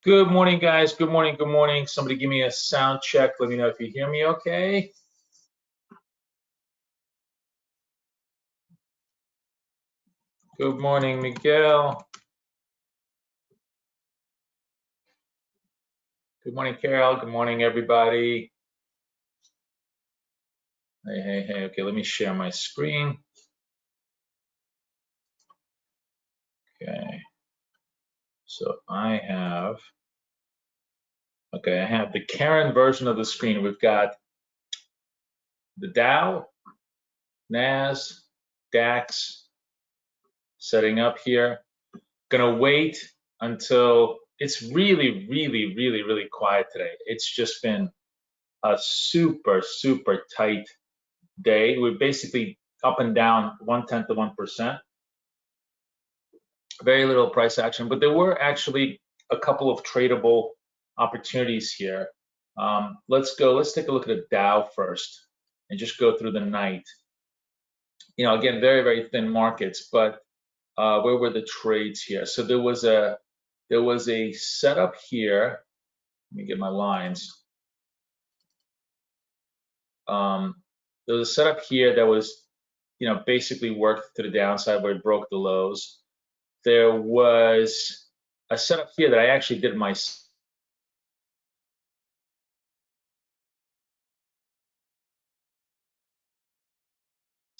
Good morning, guys. Good morning. Good morning. Somebody give me a sound check. Let me know if you hear me okay. Good morning, Miguel. Good morning, Carol. Good morning, everybody. Hey. Okay, let me share my screen. Okay. So I have the Karen version of the screen. We've got the Dow, NAS, DAX setting up here. Gonna wait until it's really quiet today. It's just been a super tight day. We're basically up and down 1/10 of 1%. Very little price action, but there were actually a couple of tradable opportunities here. Let's take a look at the Dow first and just go through the night. Again, very thin markets, but where were the trades here? So there was a setup here. Let me get my lines. There was a setup here that was, basically worked to the downside where it broke the lows. There was a setup here that I actually did myself.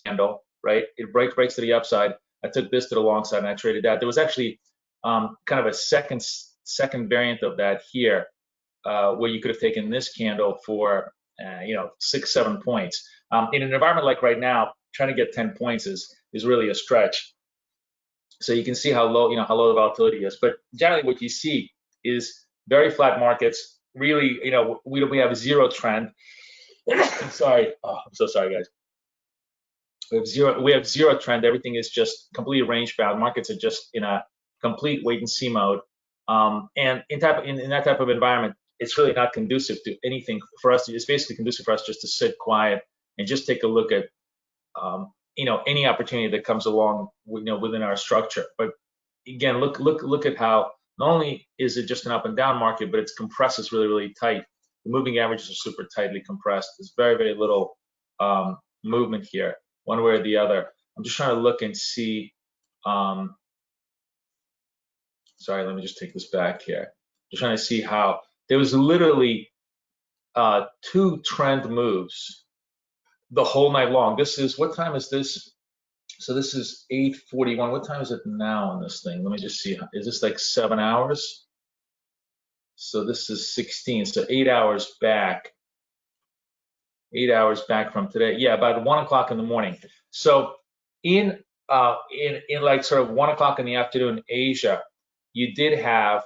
Candle, right? It breaks to the upside. I took this to the long side and I traded that. There was actually kind of a second variant of that here, where you could have taken this candle for 6-7 points. In an environment like right now, trying to get 10 points is really a stretch. So you can see how low the volatility is. But generally, what you see is very flat markets. Really, we have zero trend. Sorry, I'm so sorry, guys. We have zero trend. Everything is just completely range bound. Markets are just in a complete wait and see mode. And in that type of environment, it's really not conducive to anything for us. It's basically conducive for us just to sit quiet and just take a look at any opportunity that comes along within our structure. But again, look at how not only is it just an up and down market, but it's compresses really tight. The moving averages are super tightly compressed. There's very little movement here, one way or the other. I'm just trying to look and see. Sorry, let me just take this back here. Just trying to see how there was literally 2 trend moves the whole night long. This is, what time is this? So this is 8:41. What time is it now on this thing? Let me just see. Is this like 7 hours? So this is 16. So 8 hours back. 8 hours back from today. Yeah, about 1 o'clock in the morning. So in like sort of 1 o'clock in the afternoon, Asia, you did have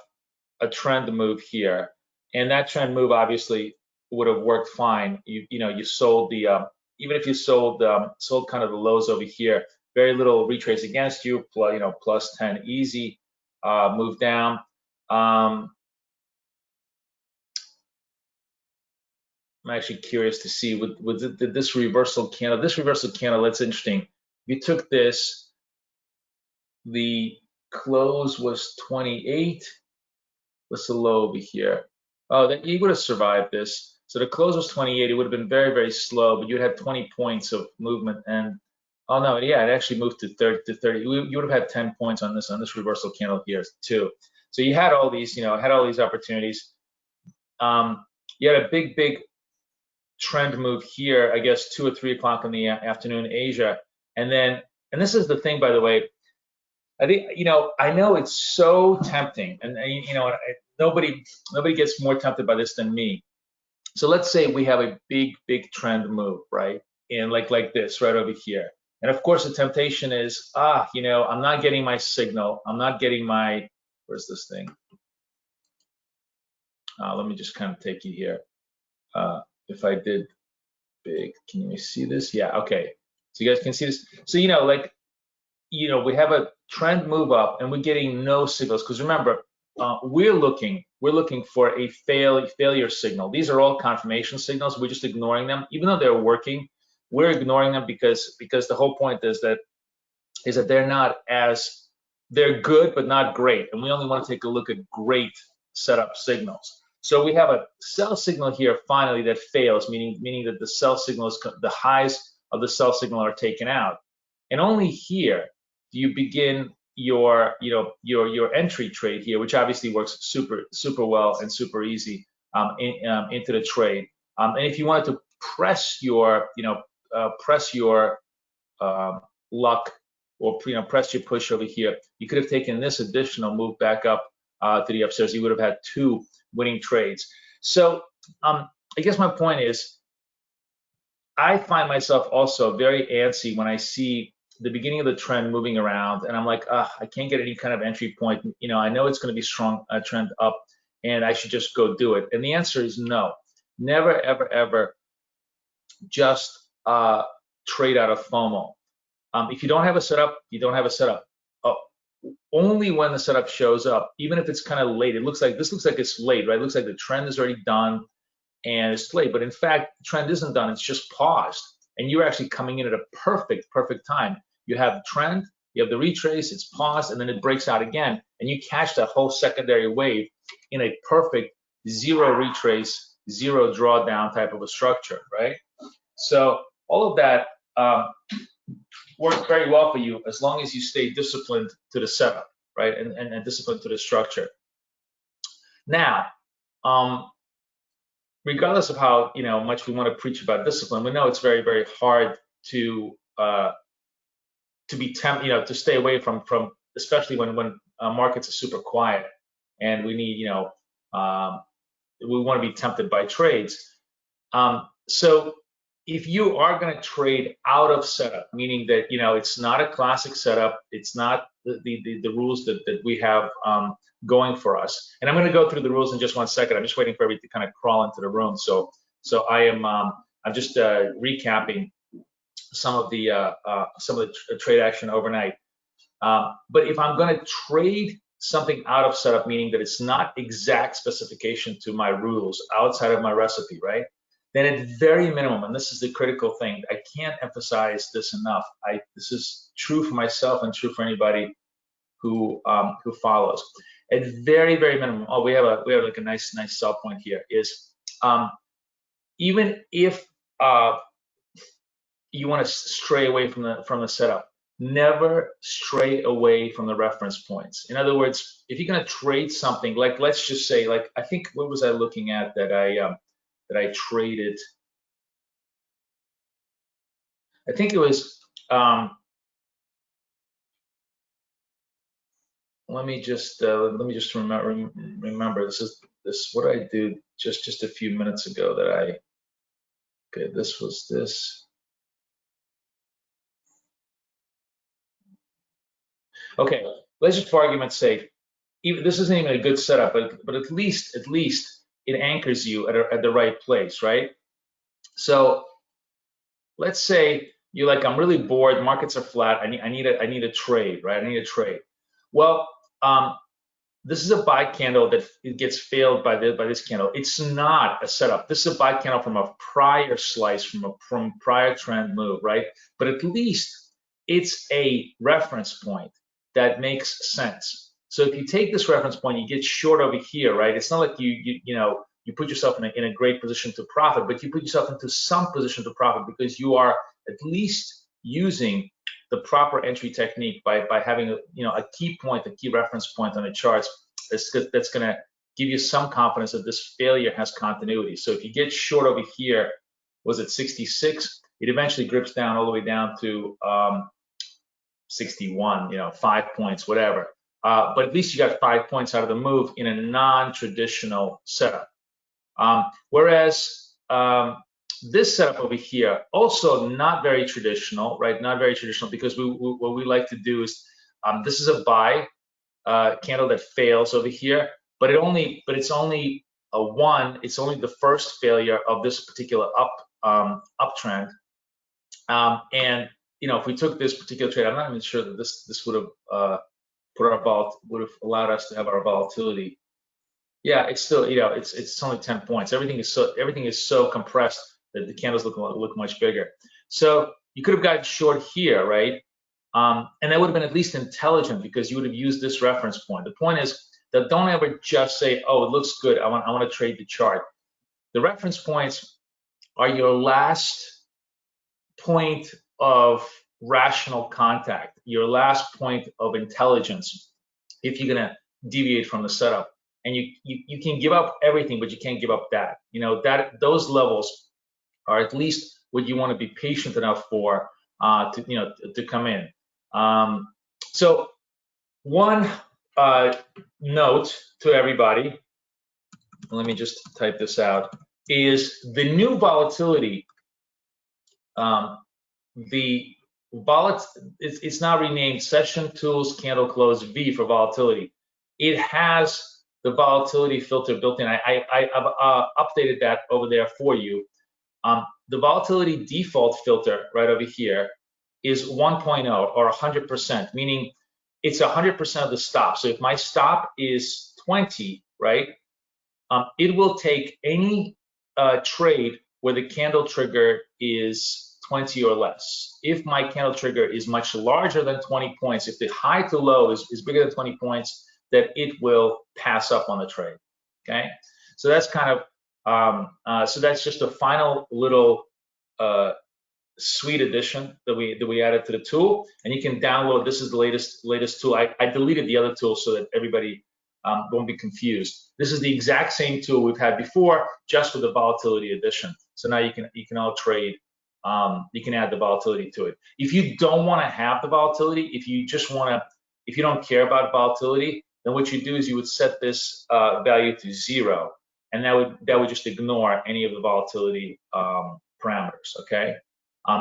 a trend move here, and that trend move obviously would have worked fine. You sold the even if you sold kind of the lows over here, very little retrace against you, plus 10 easy, move down. I'm actually curious to see did this reversal candle. This reversal candle, that's interesting. You took this, the close was 28. What's the low over here? Oh, that you would have survived this. So the close was 28. It would have been very slow, but you'd have 20 points of movement. And oh no, yeah, it actually moved to 30. You would have had 10 points on this reversal candle here too. So you had all these, opportunities. You had a big trend move here, I guess 2 or 3 o'clock in the afternoon, Asia, and this is the thing, by the way. I think, I know it's so tempting, and nobody gets more tempted by this than me. So let's say we have a big trend move, right? And like this right over here. And of course the temptation is, I'm not getting my signal. I'm not getting my, where's this thing? Let me just kind of take you here. If I did big, can you see this? Yeah, okay. So you guys can see this. So, we have a trend move up and we're getting no signals, because remember, we're looking for a failure signal. These are all confirmation signals. We're just ignoring them, even though they're working. We're ignoring them because the whole point is that they're good but not great, and we only want to take a look at great setup signals. So we have a sell signal here finally that fails, meaning that the sell signals, the highs of the sell signal are taken out, and only here do you begin your your entry trade here, which obviously works super well and super easy into the trade. And if you wanted to press your luck, or press your push over here, you could have taken this additional move back up to the upstairs. You would have had 2 winning trades. So I guess my point is, I find myself also very antsy when I see the beginning of the trend moving around, and I'm like, I can't get any kind of entry point. I know it's going to be strong trend up, and I should just go do it. And the answer is no. Never, ever, ever just trade out of FOMO. If you don't have a setup, you don't have a setup. Only when the setup shows up, even if it's kind of late, this looks like it's late, right? It looks like the trend is already done and it's late, but in fact, the trend isn't done, it's just paused. And you're actually coming in at a perfect time. You have the trend, you have the retrace, it's paused, and then it breaks out again, and you catch that whole secondary wave in a perfect 0 retrace, 0 drawdown type of a structure, right? So all of that works very well for you as long as you stay disciplined to the setup, right? And disciplined to the structure. Now, regardless of how much we want to preach about discipline, we know it's very hard to be tempted, to stay away from especially when markets are super quiet and we need, we want to be tempted by trades. So if you are going to trade out of setup, meaning that it's not a classic setup, it's not the rules that we have going for us. And I'm going to go through the rules in just 1 second. I'm just waiting for everybody to kind of crawl into the room. So I'm just recapping some of the trade action overnight. But if I'm going to trade something out of setup, meaning that it's not exact specification to my rules, outside of my recipe, right? Then at very minimum, and this is the critical thing, I can't emphasize this enough. This is true for myself and true for anybody who follows. At very minimum, we have like a nice sell point here. Is even if you want to stray away from the setup, never stray away from the reference points. In other words, if you're going to trade something, like let's just say, like I think, what was I looking at that I traded? I think it was, let me just remember, this what I did just a few minutes ago that okay, this was this. Okay, let's just, for argument's sake, this isn't even a good setup, but at least it anchors you at the right place, right? So let's say you're like, I'm really bored, markets are flat, I need a trade, right? I need a trade. Well, this is a buy candle that it gets failed by this candle. It's not a setup. This is a buy candle from a prior slice, from prior trend move, right? But at least it's a reference point that makes sense. So if you take this reference point, you get short over here, right? It's not like you put yourself in a great position to profit, but you put yourself into some position to profit because you are at least using the proper entry technique by having a key point, a key reference point on the charts that's going to give you some confidence that this failure has continuity. So if you get short over here, was it 66? It eventually grips down all the way down to 61, 5 points, whatever. But at least you got 5 points out of the move in a non-traditional setup. Whereas this setup over here, also not very traditional, right? Not very traditional, because what we like to do is, this is a buy candle that fails over here, but it's only a 1. It's only the first failure of this particular uptrend. And if we took this particular trade, I'm not even sure that this would have would have allowed us to have our volatility. Yeah, it's still, it's only 10 points. Everything is so compressed that the candles look much bigger. So you could have gotten short here, right? And that would have been at least intelligent, because you would have used this reference point. The point is, Don't ever just say, oh, it looks good, I want to trade the chart. The reference points are your last point of rational contact, your last point of intelligence if you're going to deviate from the setup. And you can give up everything, but you can't give up that. Those levels are at least what you want to be patient enough for to come in. So one note to everybody, let me just type this out, is the new volatility. It's now renamed Session Tools Candle Close V for volatility. It has the volatility filter built in. I've updated that over there for you. The volatility default filter right over here is 1.0 or 100%, meaning it's 100% of the stop. So if my stop is 20, right, it will take any trade where the candle trigger is 20 or less. If my candle trigger is much larger than 20 points, if the high to low is bigger than 20 points, that it will pass up on the trade. Okay, so that's kind of so that's just a final little sweet addition that we added to the tool, and you can download. This is the latest tool. I deleted the other tool so that everybody won't be confused. This is the exact same tool we've had before, just with the volatility addition. So now you can all trade. You can add the volatility to it. If you don't want to have the volatility, if you don't care about volatility, then what you do is you would set this value to 0, and that would just ignore any of the volatility parameters. Okay.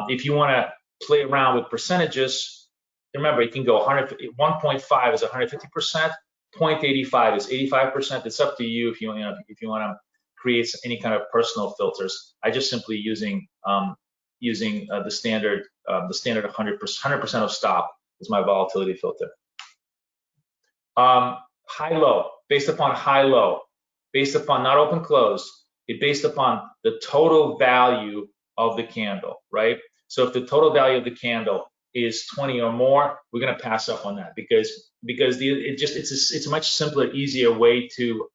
If you want to play around with percentages, remember you can go 1.5 is 150%, 0.85 is 85%. It's up to you if you want to create any kind of personal filters. I just simply using the standard 100% of stop is my volatility filter. High-low, based upon high-low, based upon not open close, it based upon the total value of the candle, right? So if the total value of the candle is 20 or more, we're going to pass up on that because it's a much simpler, easier way to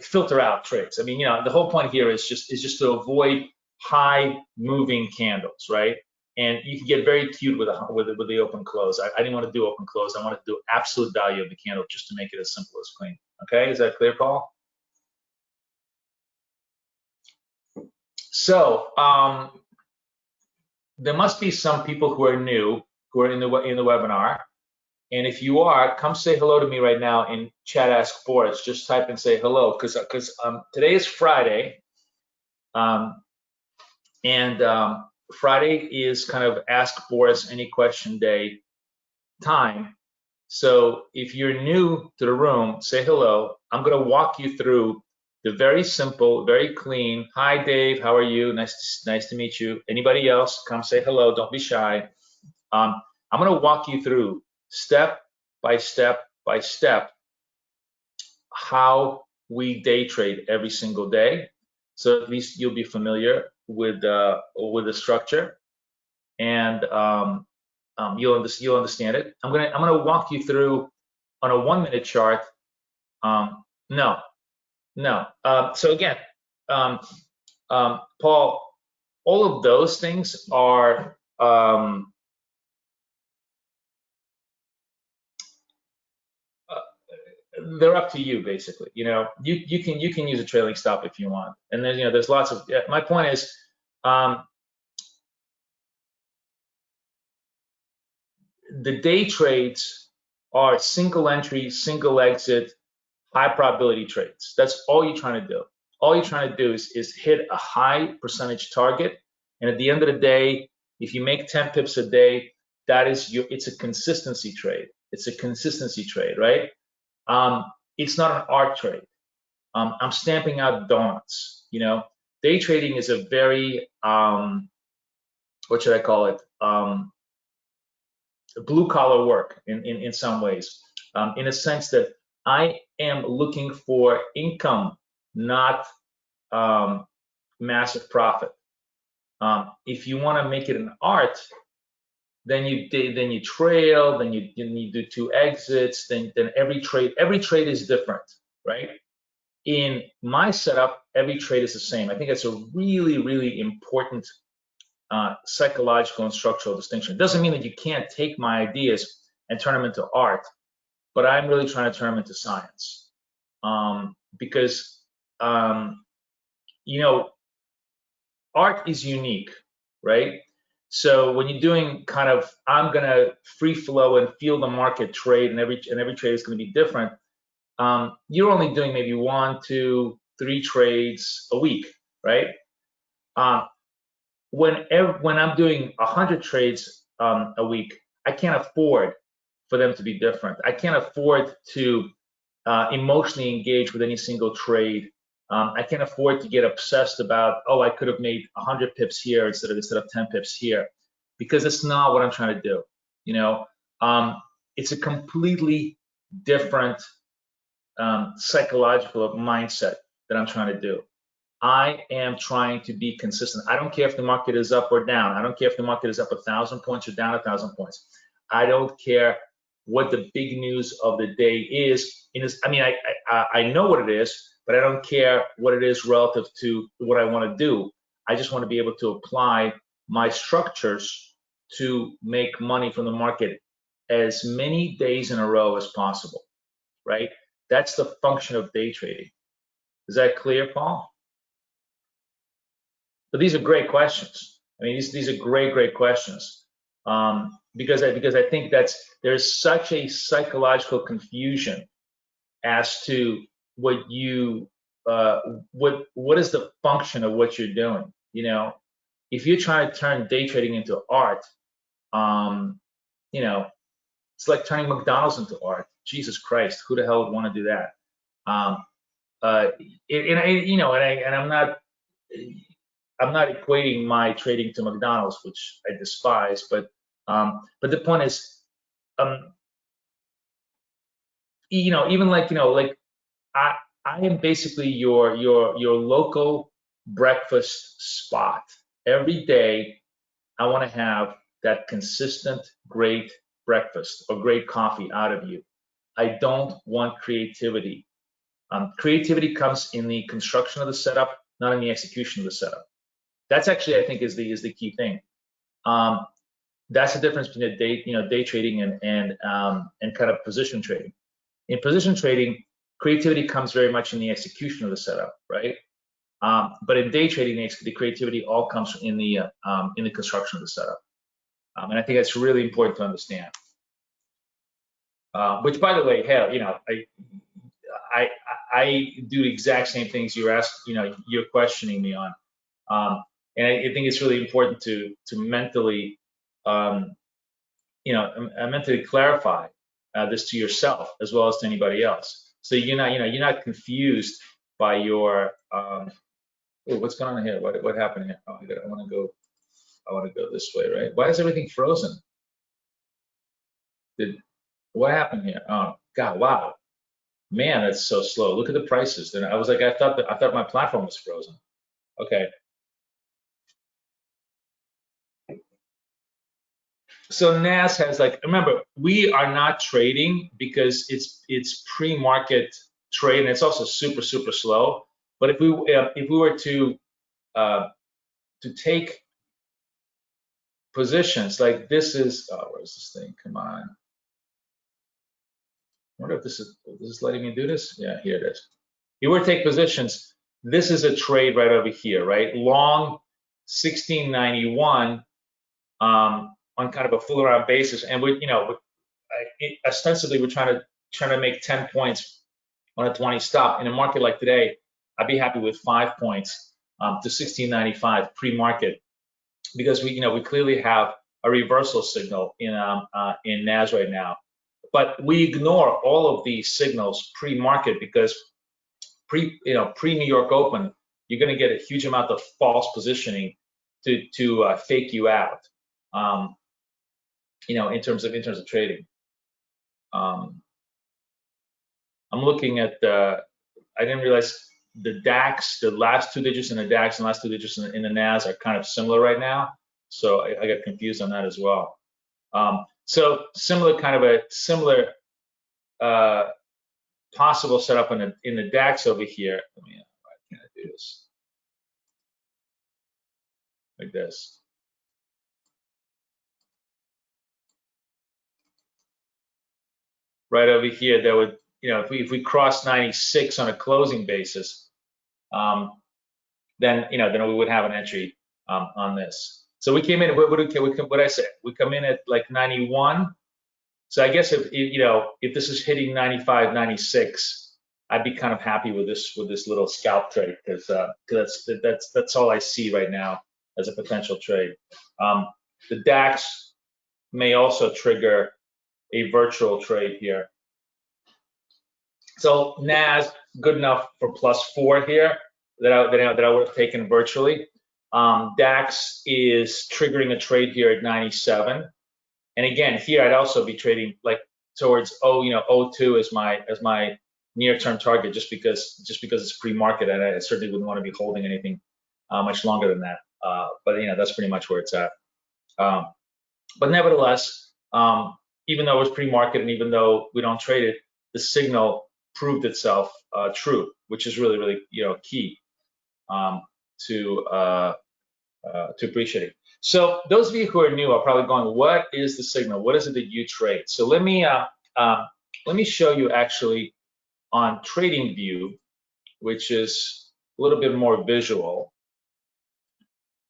filter out trades. I mean, the whole point here is just to avoid high moving candles, right? And you can get very cute with the open close. I didn't want to do open close. I wanted to do absolute value of the candle just to make it as simple as clean. Okay, is that clear, Paul? So there must be some people who are new, who are in the webinar. And if you are, come say hello to me right now in Chat Ask Boris. Just type and say hello, because today is Friday, and Friday is kind of Ask Boris Any Question Day time. So if you're new to the room, say hello. I'm going to walk you through the very simple, very clean. Hi, Dave. How are you? Nice to meet you. Anybody else? Come say hello. Don't be shy. I'm going to walk you through step by step by step how we day trade every single day. So at least you'll be familiar with the structure, and you'll understand it. I'm gonna walk you through on a 1-minute chart. No. So again, Paul, all of those things are they're up to you, basically. You can use a trailing stop if you want, and then there's lots of. My point is, the day trades are single entry, single exit, high probability trades. That's all you're trying to do. All you're trying to do is hit a high percentage target, and at the end of the day, if you make 10 pips a day, it's a consistency trade. It's a consistency trade, right? It's not an art trade. I'm stamping out donuts. Day trading is a very what should I call it? Blue collar work in some ways, in a sense that I am looking for income, not massive profit. If you want to make it an art, then you trail, then you do 2 exits, then every trade is different, right? In my setup, every trade is the same. I think that's a really, really important psychological and structural distinction. It doesn't mean that you can't take my ideas and turn them into art, but I'm really trying to turn them into science. Because you know, art is unique, right? So when you're doing kind of, I'm gonna free flow and feel the market trade, and every trade is gonna be different. You're only doing maybe 1, 2, 3 trades a week, right? When I'm doing 100 trades a week, I can't afford for them to be different. I can't afford to emotionally engage with any single trade. I can't afford to get obsessed about, oh, I could have made 100 pips here instead of 10 pips here, because it's not what I'm trying to do. You know, it's a completely different psychological mindset that I'm trying to do. I am trying to be consistent. I don't care if the market is up or down. I don't care if the market is up 1,000 points or down 1,000 points. I don't care what the big news of the day is. I mean, I know what it is, but I don't care what it is relative to what I want to do. I just want to be able to apply my structures to make money from the market as many days in a row as possible, right? That's the function of day trading. Is that clear, Paul? But these are great questions. I mean, these are great questions, because I think there's such a psychological confusion as to what is the function of what you're doing. You know, if you're trying to turn day trading into art, you know, it's like turning McDonald's into art. Jesus Christ, who the hell would want to do that? I'm not equating my trading to McDonald's, which I despise, but the point is, you know, even like, you know, like I am basically your local breakfast spot. Every day I want to have that consistent great breakfast or great coffee out of you. I don't want creativity. Creativity comes in the construction of the setup, not in the execution of the setup. That's actually, I think, is the key thing. That's the difference between day trading and kind of position trading. In position trading, creativity comes very much in the execution of the setup, right? But in day trading, the creativity all comes in the construction of the setup, and I think that's really important to understand. Which, by the way, hell, you know, I do the exact same things you're questioning me on. And I think it's really important to mentally, mentally clarify this to yourself as well as to anybody else. So you're not confused by your. Oh, what's going on here? What happened here? Oh, I want to go this way, right? Why is everything frozen? What happened here? Oh God, wow, man, that's so slow. Look at the prices. Then I thought my platform was frozen. Okay. So NAS has, like, remember, we are not trading because it's pre-market trade, and it's also super slow. But if we were to take positions, like this is, oh, where's this thing? Come on. I wonder if this is letting me do this. Yeah, here it is. If you were to take positions, this is a trade right over here, right? Long 1691 on kind of a full around basis, and ostensibly we're trying to make 10 points on a 20 stop. In a market like today, I'd be happy with 5 points to 1695 pre-market, because we clearly have a reversal signal in NAS right now. But we ignore all of these signals pre-market, because pre-New York Open, you're going to get a huge amount of false positioning to fake you out. In terms of trading. I'm looking at I didn't realize the DAX, the last 2 digits in the DAX and last 2 digits in the NAS are kind of similar right now. So I got confused on that as well. So similar kind of a similar possible setup in the DAX over here. Let me, why can't I do this like this? Right over here, that would, if we cross 96 on a closing basis, then then we would have an entry on this. So we came in. What I said? We come in at like 91. So I guess if this is hitting 95, 96, I'd be kind of happy with this little scalp trade because that's all I see right now as a potential trade. The DAX may also trigger a virtual trade here. So NAS good enough for +4 here that I would have taken virtually. DAX is triggering a trade here at 97, and again here I'd also be trading like towards 02 as my near-term target, just because it's pre-market, and I certainly wouldn't want to be holding anything much longer than that. But that's pretty much where it's at. But nevertheless, even though it was pre-market and even though we don't trade it, the signal proved itself true, which is really key to appreciating. So those of you who are new are probably going, what is the signal? What is it that you trade? So let me show you actually on TradingView, which is a little bit more visual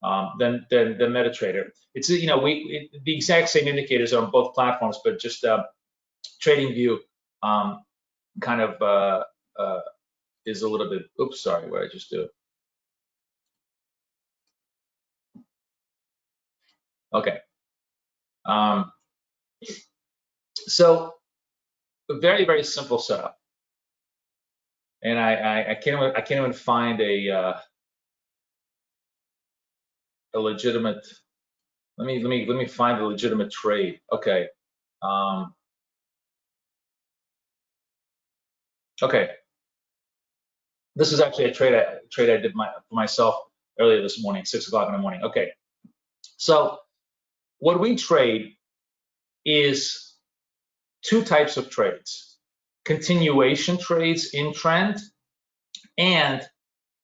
than MetaTrader. It's the exact same indicators on both platforms, but just TradingView kind of is a little bit. Oops, sorry, what did I just do? Okay. So a very simple setup, and I can't even find a legitimate. Let me find a legitimate trade. Okay. Okay. This is actually a trade I did for myself earlier this morning, 6 o'clock in the morning. Okay. So what we trade is two types of trades: continuation trades in trend, and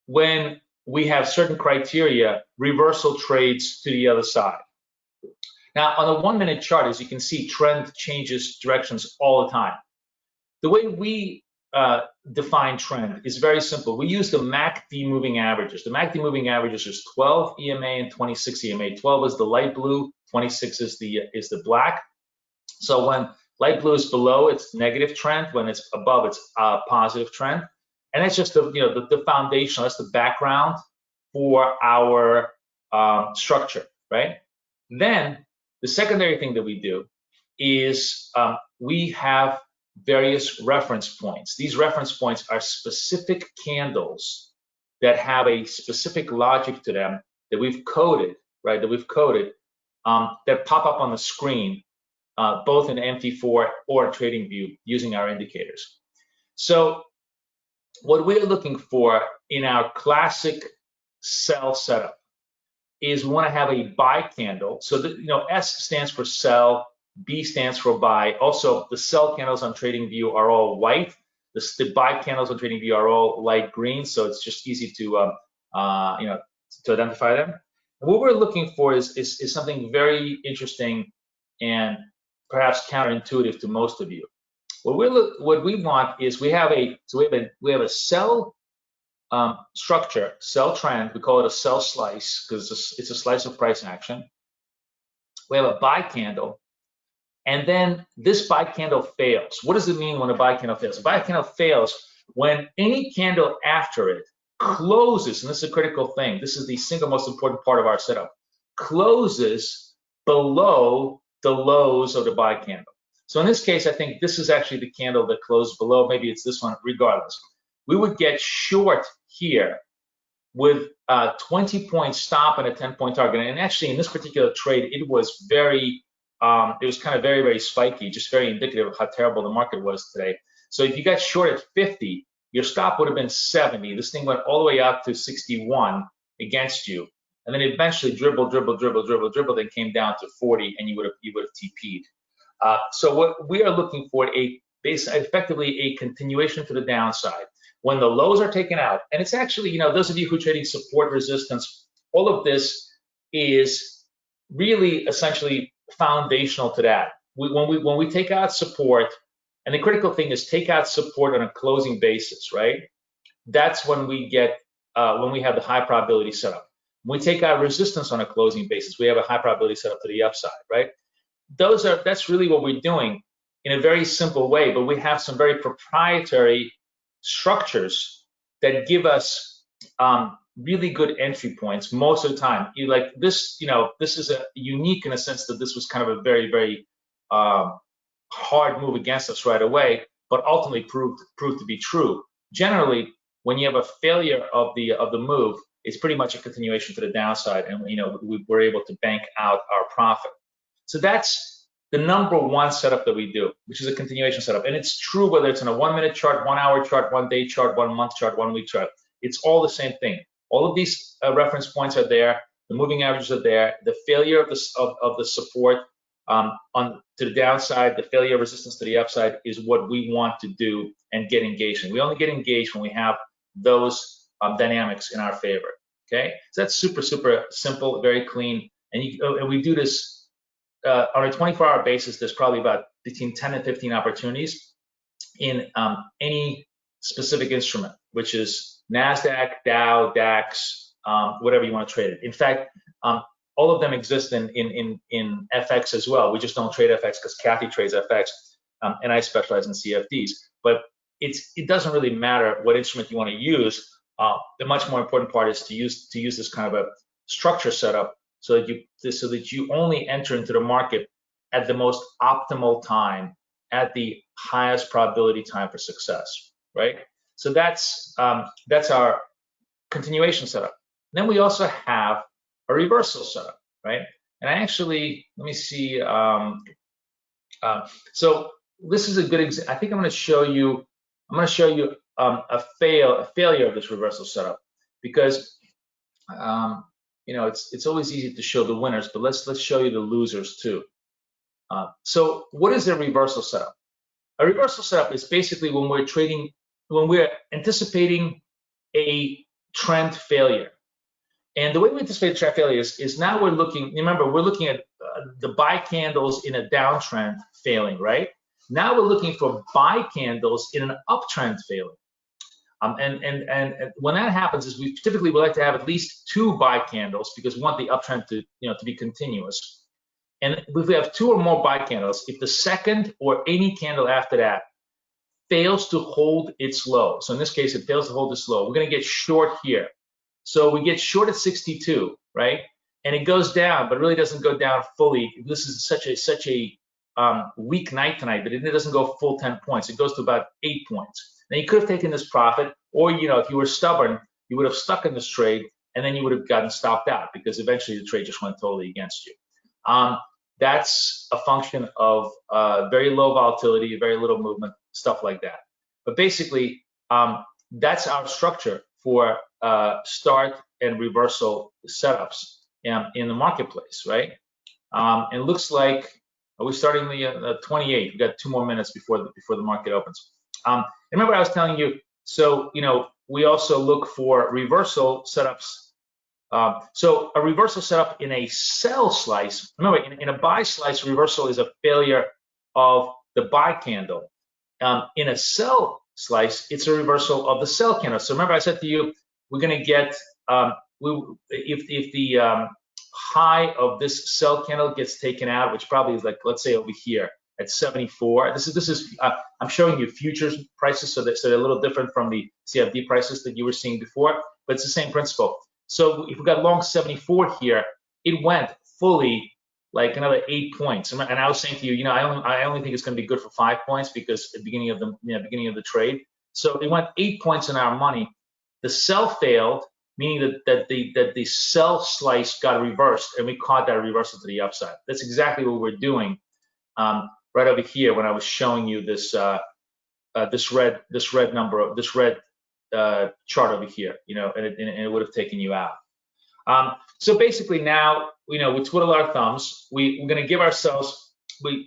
when we have certain criteria, reversal trades to the other side. Now, on the 1-minute chart, as you can see, trend changes directions all the time. The way we define trend is very simple. We use the MACD moving averages. The MACD moving averages is 12 EMA and 26 EMA. 12 is the light blue, 26 is the black. So when light blue is below, it's negative trend. When it's above, it's positive trend. And that's just the foundation. That's the background for our structure, right? Then the secondary thing that we do is we have various reference points. These reference points are specific candles that have a specific logic to them that we've coded, right? That pop up on the screen, both in MT4 or TradingView using our indicators. So what we're looking for in our classic sell setup is we want to have a buy candle. So S stands for sell, B stands for buy. Also, the sell candles on TradingView are all white. The buy candles on TradingView are all light green. So it's just easy to identify them. And what we're looking for is something very interesting and perhaps counterintuitive to most of you. What we want is we have a sell structure, sell trend. We call it a sell slice because it's a slice of price action. We have a buy candle, and then this buy candle fails. What does it mean when a buy candle fails? A buy candle fails when any candle after it closes, and this is a critical thing. This is the single most important part of our setup. Closes below the lows of the buy candle. So in this case, I think this is actually the candle that closed below. Maybe it's this one. Regardless, we would get short here with a 20-point stop and a 10-point target. And actually, in this particular trade, it was kind of very spiky, just very indicative of how terrible the market was today. So if you got short at 50, your stop would have been 70. This thing went all the way out to 61 against you. and then eventually dribbled, and came down to 40, and you would have TP'd. So what we are looking for effectively a continuation to the downside when the lows are taken out. And it's actually, those of you who are trading support, resistance, all of this is really essentially foundational to that. When we take out support, and the critical thing is take out support on a closing basis, right? That's when we get when we have the high probability setup. When we take out resistance on a closing basis, we have a high probability setup to the upside, right? That's really what we're doing in a very simple way, but we have some very proprietary structures that give us really good entry points most of the time. Like this, this is unique in a sense that this was kind of a very, very hard move against us right away, but ultimately proved to be true. Generally, when you have a failure of the move, it's pretty much a continuation to the downside, and we were able to bank out our profit. So that's the number one setup that we do, which is a continuation setup. And it's true whether it's on a 1 minute chart, 1 hour chart, 1 day chart, 1 month chart, 1 week chart. It's all the same thing. All of these reference points are there. The moving averages are there. The failure of the support to the downside, the failure of resistance to the upside is what we want to do and get engaged in. We only get engaged when we have those dynamics in our favor. Okay, so that's super, super simple, very clean. And we do this on a 24-hour basis. There's probably about between 10 and 15 opportunities in any specific instrument, which is NASDAQ, Dow, DAX, whatever you want to trade it. In fact, all of them exist in FX as well. We just don't trade FX because Kathy trades FX, and I specialize in CFDs. But it doesn't really matter what instrument you want to use. The much more important part is to use this kind of a structure setup so that you only enter into the market at the most optimal time, at the highest probability time for success, right? So that's our continuation setup. Then we also have a reversal setup, right? And I actually, let me see. So this is a good example. I think I'm going to show you a failure of this reversal setup, because it's always easy to show the winners, but let's show you the losers too. So what is a reversal setup? A reversal setup is basically when we're anticipating a trend failure. And the way we anticipate a trend failure is now we're looking at the buy candles in a downtrend failing, right? Now we're looking for buy candles in an uptrend failing. And when that happens, is we typically would like to have at least 2 buy candles, because we want the uptrend to be continuous. And if we have 2 or more buy candles, if the second or any candle after that fails to hold its low, so in this case it fails to hold its low, we're going to get short here. So we get short at 62, right? And it goes down, but really doesn't go down fully. This is such a weak night tonight that it doesn't go full 10 points. It goes to about 8 points. Now you could have taken this profit, or if you were stubborn, you would have stuck in this trade, and then you would have gotten stopped out because eventually the trade just went totally against you. That's a function of very low volatility, very little movement, stuff like that. But basically, that's our structure for start and reversal setups in the marketplace, right? It looks like we're starting the 28. We've got 2 more minutes before the market opens. Remember I was telling you, so we also look for reversal setups. So a reversal setup in a sell slice, remember in a buy slice, reversal is a failure of the buy candle. In a sell slice, it's a reversal of the sell candle. So remember I said to you, we're going to get, if the high of this sell candle gets taken out, which probably is like, let's say over here at 74. This is I'm showing you futures prices, so they're a little different from the CFD prices that you were seeing before, but it's the same principle. So if we got long 74 here, it went fully like another 8 points. And I was saying to you, I only think it's going to be good for 5 points because at the beginning of the trade. So it went 8 points in our money. The sell failed, meaning that the sell slice got reversed, and we caught that reversal to the upside. That's exactly what we're doing right over here when I was showing you this red chart over here, and it would have taken you out. So basically now, we twiddle our thumbs. We're going to give ourselves,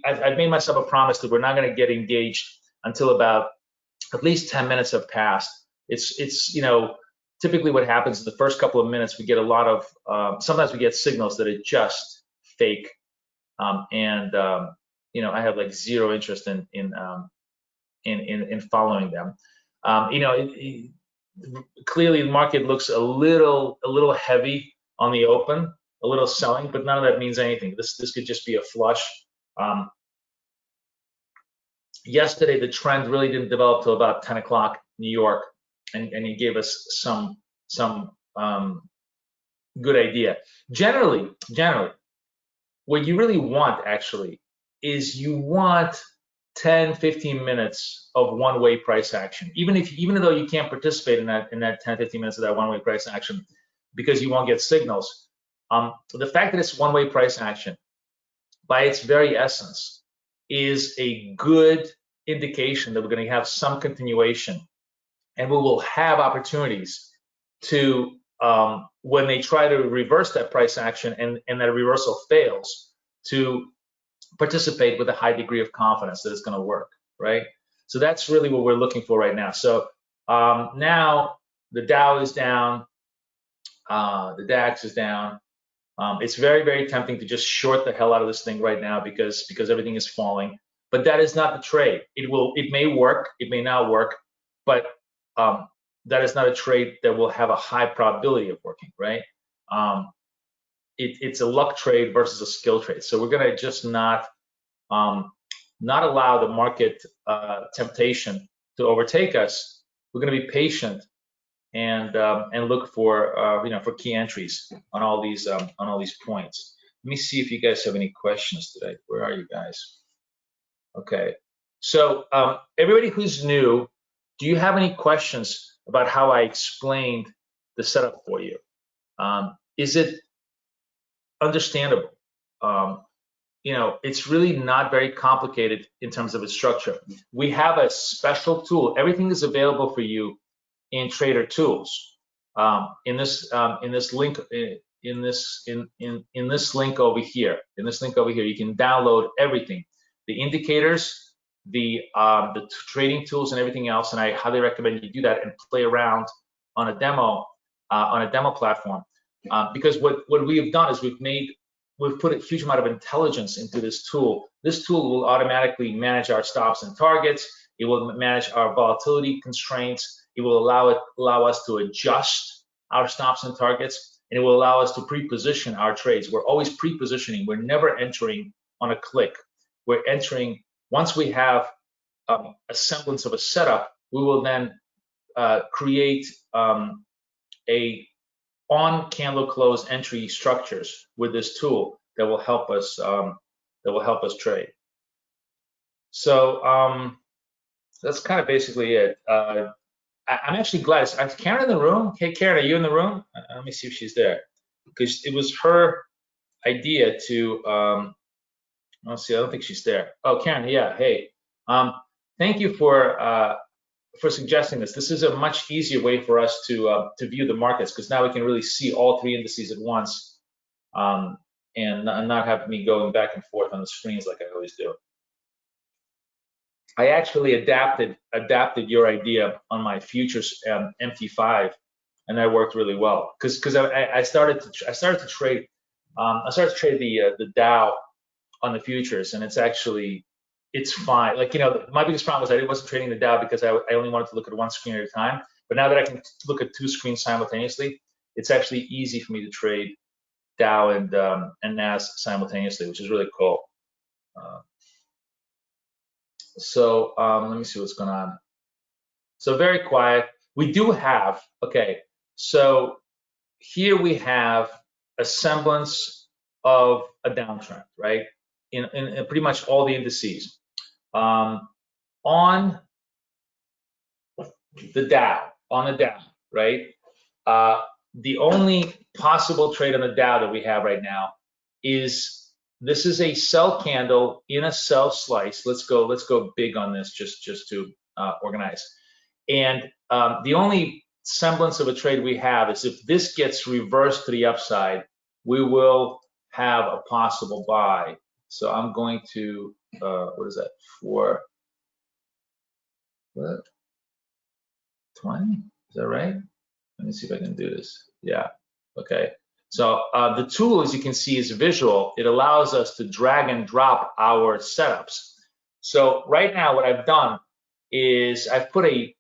I've made myself a promise that we're not going to get engaged until about at least 10 minutes have passed. It's typically what happens in the first couple of minutes, we get a lot of, sometimes we get signals that are just fake. I have like zero interest in following them. Clearly the market looks a little heavy on the open, a little selling, but none of that means anything. This could just be a flush. Yesterday the trend really didn't develop till about 10 o'clock New York, and it gave us some good idea. Generally, what you really want actually is you want 10, 15 minutes of one-way price action. Even though you can't participate in that 10, 15 minutes of that one-way price action because you won't get signals. The fact that it's one-way price action, by its very essence, is a good indication that we're going to have some continuation, and we will have opportunities to, when they try to reverse that price action and that reversal fails, to participate with a high degree of confidence that it's going to work, right? So that's really what we're looking for right now. So now the Dow is down, the DAX is down. It's very, very tempting to just short the hell out of this thing right now because everything is falling. But that is not the trade. It may work, it may not work, but that is not a trade that will have a high probability of working, right? It's a luck trade versus a skill trade. So we're going to just not allow the market temptation to overtake us. We're going to be patient and look for for key entries on all these points. Let me see if you guys have any questions today. Where are you guys? Okay. So everybody who's new, do you have any questions about how I explained the setup for you? Is it understandable? It's really not very complicated in terms of its structure. We have a special tool. Everything is available for you in Trader Tools. In this link over here. In this link over here, you can download everything, the indicators, the trading tools, and everything else. And I highly recommend you do that and play around on a demo platform. Because what we have done is we've put a huge amount of intelligence into this tool. This tool will automatically manage our stops and targets. It will manage our volatility constraints. It will allow us to adjust our stops and targets, and it will allow us to pre-position our trades. We're always pre-positioning. We're never entering on a click. We're entering once we have a semblance of a setup. We will then create a on candle close entry structures with this tool that will help us trade. So that's kind of basically it. I'm actually glad. Is Karen in the room? Hey, Karen, are you in the room? Let me see if she's there, because it was her idea to. Let's see. I don't think she's there. Oh, Karen. Yeah. Hey. Thank you for suggesting this. This is a much easier way for us to view the markets, because now we can really see all three indices at once, and not have me going back and forth on the screens like I always do. I actually adapted your idea on my futures MT5, and that worked really well because I started to trade the Dow on the futures, and it's fine. Like, my biggest problem was I wasn't trading the Dow because I only wanted to look at one screen at a time. But now that I can look at two screens simultaneously, it's actually easy for me to trade Dow and NAS simultaneously, which is really cool. So let me see what's going on. So very quiet. We do have, okay, so here we have a semblance of a downtrend, right? In pretty much all the indices. On the Dow, right? The only possible trade on the Dow that we have right now is this is a sell candle in a sell slice. Let's go big on this just to organize. And the only semblance of a trade we have is if this gets reversed to the upside, we will have a possible buy. So I'm going to, what is that, for, what, 20? Is that right? Let me see if I can do this. Yeah, okay. So the tool, as you can see, is visual. It allows us to drag and drop our setups. So right now what I've done is I've put a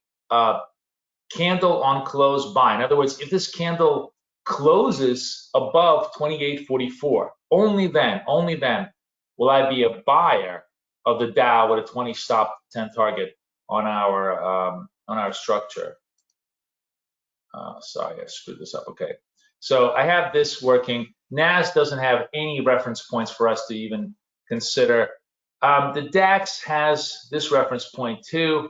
candle on close buy. In other words, if this candle closes above 28.44, only then will I be a buyer of the Dow with a 20 stop 10 target on our structure. Sorry, I screwed this up. Okay, so I have this working. NAS doesn't have any reference points for us to even consider. The DAX has this reference point too.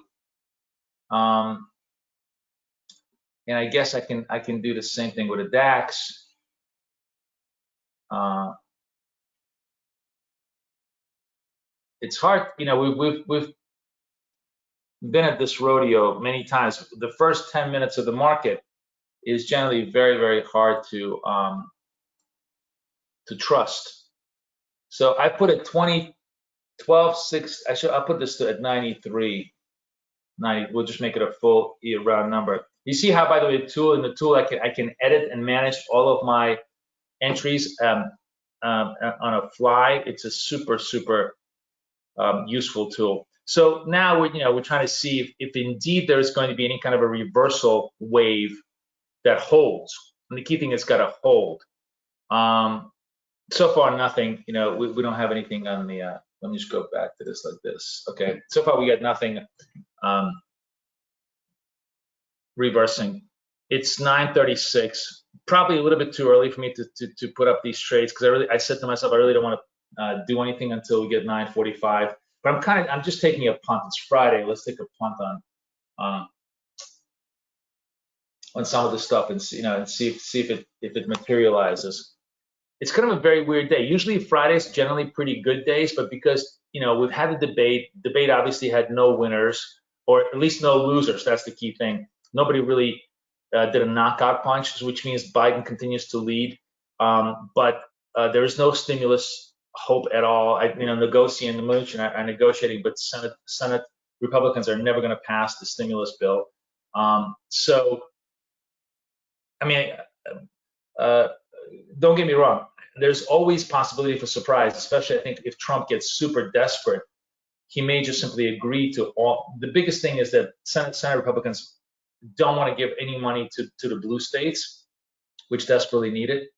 And I guess I can do the same thing with a DAX. It's hard, you know. We've been at this rodeo many times. The first 10 minutes of the market is generally very, very hard to trust. So I put it 20, 12, 6. I'll put this at 93. 90. We'll just make it a full round number. You see how, by the way, in the tool I can edit and manage all of my entries on a fly. It's a super useful tool. So now we're trying to see if indeed there's going to be any kind of a reversal wave that holds. And the key thing is got to hold. So far nothing. We don't have anything on the. Let me just go back to this like this. Okay. So far we got nothing reversing. It's 9:36. Probably a little bit too early for me to put up these trades because I said to myself I really don't want to do anything until we get 9:45. But I'm just taking a punt. It's Friday. Let's take a punt on some of the stuff and see if it materializes. It's kind of a very weird day. Usually Fridays generally pretty good days, but because we've had the debate obviously had no winners or at least no losers. That's the key thing. Nobody really did a knockout punch, which means Biden continues to lead. But there is no stimulus hope at all. Negotiating the motion are negotiating, but Senate Republicans are never going to pass the stimulus bill. So, I mean, don't get me wrong. There's always possibility for surprise, especially I think if Trump gets super desperate, he may just simply agree to all. The biggest thing is that Senate Republicans don't want to give any money to the blue states, which desperately need it.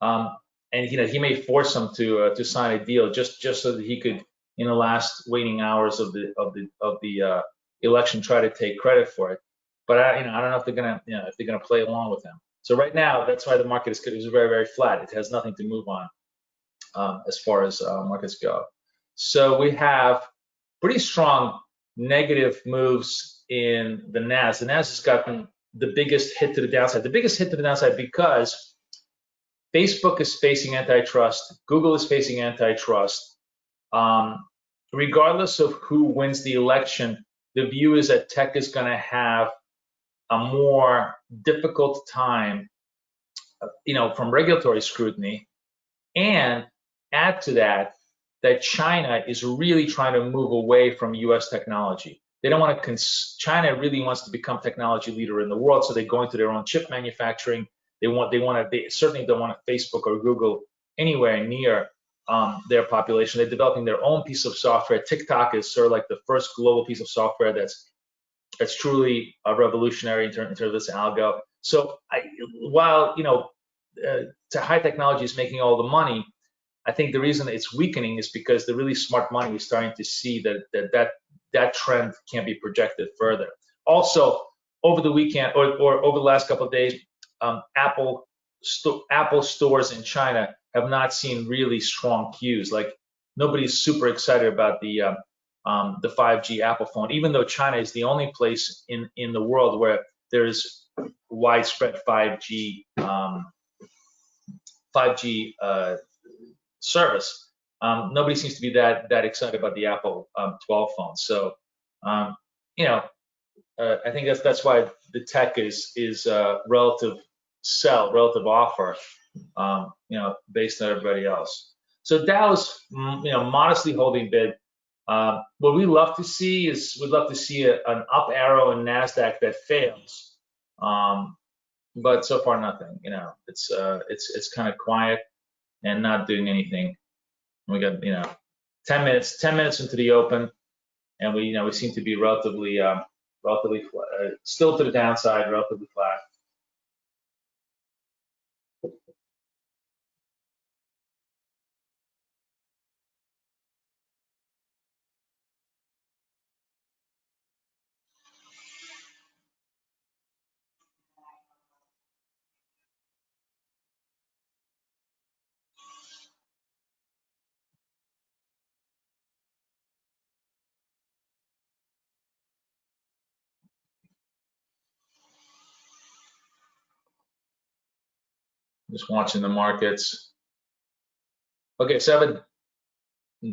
And he may force them to sign a deal just so that he could, in the last waning hours of the election, try to take credit for it. But I don't know if they're gonna play along with him. So right now, that's why the market is very, very flat. It has nothing to move on as far as markets go. So we have pretty strong negative moves in the NAS. The NAS has gotten the biggest hit to the downside. The biggest hit to the downside because Facebook is facing antitrust. Google is facing antitrust. Regardless of who wins the election, the view is that tech is going to have a more difficult time, from regulatory scrutiny, and add to that China is really trying to move away from U.S. technology. They don't want to. China really wants to become technology leader in the world, so they're going to their own chip manufacturing. They certainly don't want a Facebook or Google anywhere near their population. They're developing their own piece of software. TikTok is sort of like the first global piece of software that's truly revolutionary in terms of this algo. So while high technology is making all the money, I think the reason it's weakening is because the really smart money is starting to see that trend can't be projected further. Also, over the weekend or over the last couple of days, Apple stores in China have not seen really strong cues. Like nobody's super excited about the 5G Apple phone, even though China is the only place in the world where there is widespread 5G service. Nobody seems to be that excited about the Apple 12 phone. So, I think that's why the tech is relative relative offer, based on everybody else. So Dow's, modestly holding bid. What we love to see is we'd love to see an up arrow in Nasdaq that fails, but so far nothing. It's kind of quiet and not doing anything. We got 10 minutes into the open, and we seem to be relatively flat, still to the downside, relatively flat. Just watching the markets. Okay, so I have a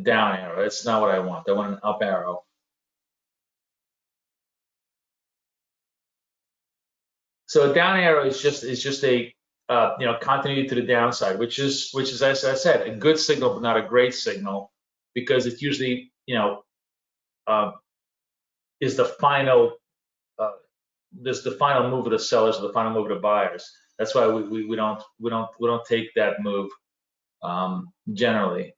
down arrow. That's not what I want. I want an up arrow. So a down arrow is just a continuity to the downside, which is as I said, a good signal but not a great signal, because it usually uh, is the final this the final move of the sellers or the final move of the buyers. That's why we don't take that move generally.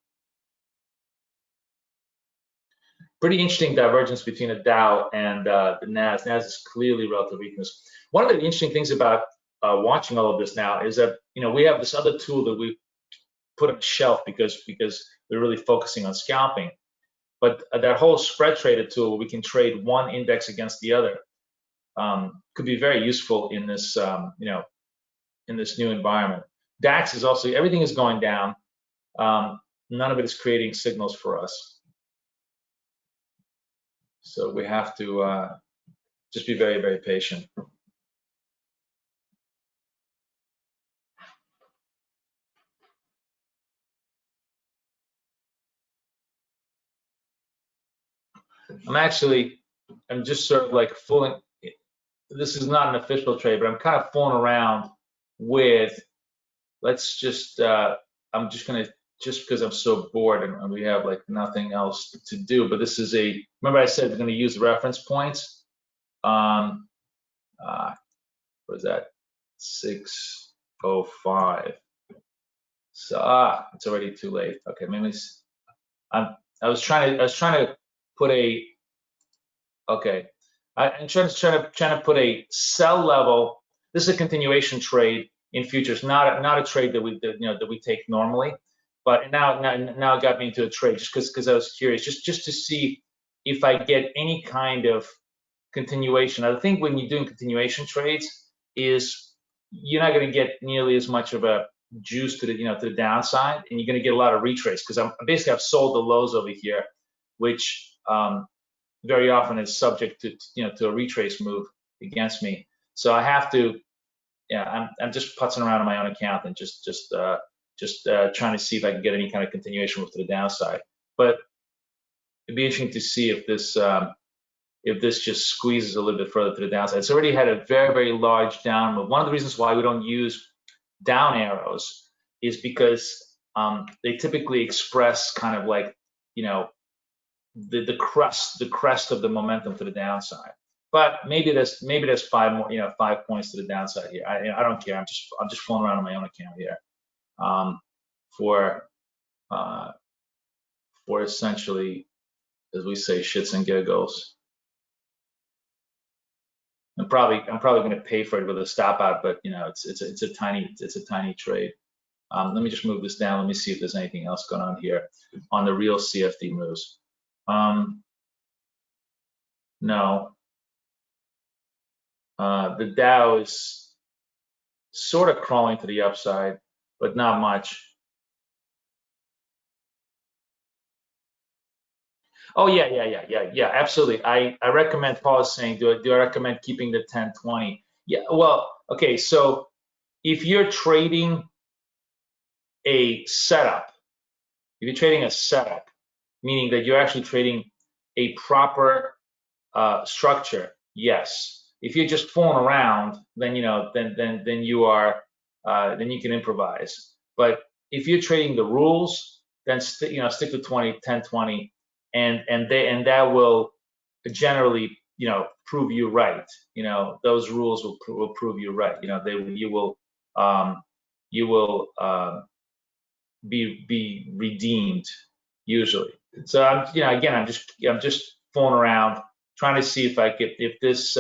Pretty interesting divergence between the Dow and the NAS. NAS is clearly relative weakness. One of the interesting things about watching all of this now is that we have this other tool that we put on the shelf because we're really focusing on scalping. But that whole spread trader tool, we can trade one index against the other, could be very useful in this in this new environment. DAX is also, everything is going down. None of it is creating signals for us. So we have to just be very, very patient. I'm just sort of like fooling. This is not an official trade, but I'm kind of fooling around with, let's just, I'm just going to, just because I'm so bored and we have like nothing else to do, but this is remember I said we're going to use reference points. What is that? 6:05. So it's already too late. Okay, maybe I was trying to put okay. I'm trying to put a sell level. This is a continuation trade in futures, not a trade that we take normally. But now it got me into a trade just because I was curious, just to see if I get any kind of continuation. Now, the thing when you're doing continuation trades is you're not going to get nearly as much of a juice to the downside, and you're going to get a lot of retrace because I've sold the lows over here, which very often is subject to a retrace move against me. So I have to, I'm just putzing around on my own account and just trying to see if I can get any kind of continuation move to the downside. But it'd be interesting to see if this just squeezes a little bit further to the downside. It's already had a very, very large down move. One of the reasons why we don't use down arrows is because they typically express kind of like the crest of the momentum to the downside. But maybe there's 5 points to the downside here. I don't care. I'm just fooling around on my own account here for essentially, as we say, shits and giggles. I'm probably going to pay for it with a stop out, but it's a tiny trade. Let me just move this down. Let me see if there's anything else going on here on the real CFD moves. No. The Dow is sort of crawling to the upside, but not much. Oh yeah, absolutely. I recommend, Paul is saying, do I recommend keeping the 10-20? Yeah, well, okay, so if you're trading a setup, meaning that you're actually trading a proper structure, Yes. If you're just fooling around, then then you are then you can improvise. But if you're trading the rules, then stick to 20, 10, 20, and that will generally prove you right. Those rules will prove you right. You will be redeemed usually. So again, I'm just fooling around, trying to see if this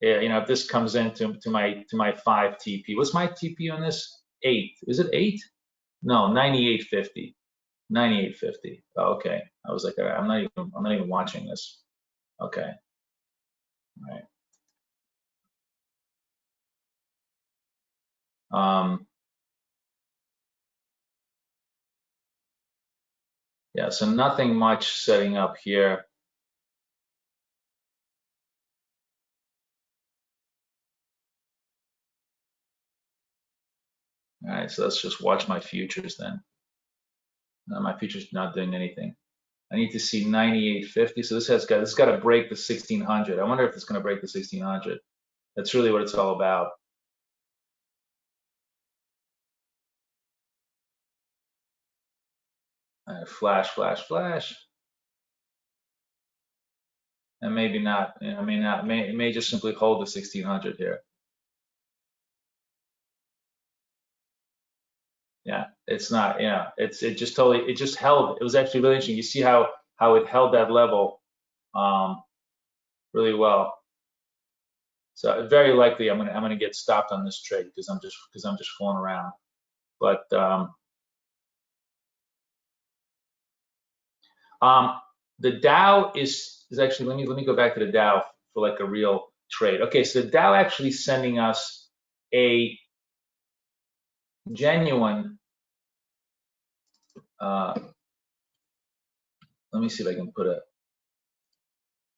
if this comes into my 5 TP. What's my TP on this? 8. Is it 8? No, 98.50. 98.50. Oh, okay. I was like, all right, I'm not even watching this. Okay. All right. Yeah, so nothing much setting up here. All right, so let's just watch my futures then. No, my futures not doing anything. I need to see 98.50. So this has got to break the 1600. I wonder if it's going to break the 1600. That's really what it's all about. Flash, flash, flash. And maybe not. I mean, it may just simply hold the 1600 here. Yeah, it's not. Yeah, it just held. It was actually really interesting. You see how it held that level really well. So very likely I'm gonna get stopped on this trade because I'm just fooling around. But the Dow is actually, let me go back to the Dow for like a real trade. Okay, so the Dow actually sending us a genuine. Let me see if I can put a.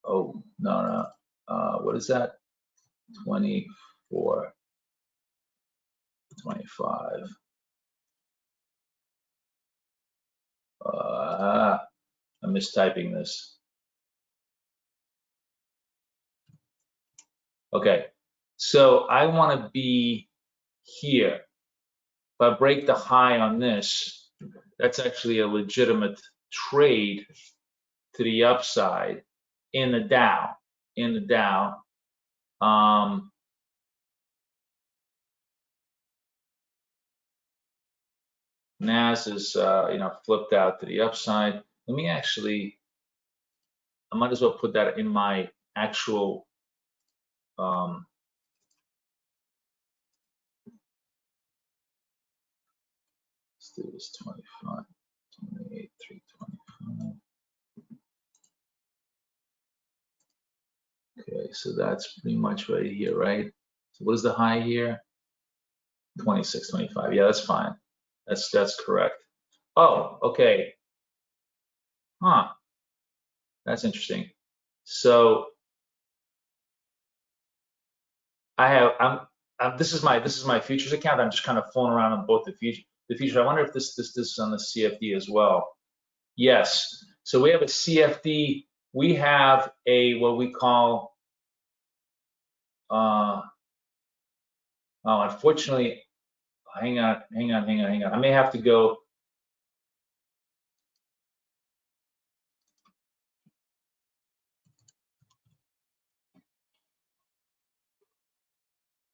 Oh no. What is that? 24, 25. I'm mistyping this. Okay, so I want to be here. If I break the high on this, that's actually a legitimate trade to the upside in the Dow. In the Dow, Nas is flipped out to the upside. Let me actually, I might as well put that in my actual let's do this 25, 28, 325. Okay, so that's pretty much right here, right? So what is the high here? 26, 25. Yeah, that's fine. That's correct. Oh, okay. Huh. That's interesting. So this is my futures account. I'm just kind of fooling around on both the future. I wonder if this is on the CFD as well. Yes. So we have a CFD. We have a what we call unfortunately, hang on. I may have to go.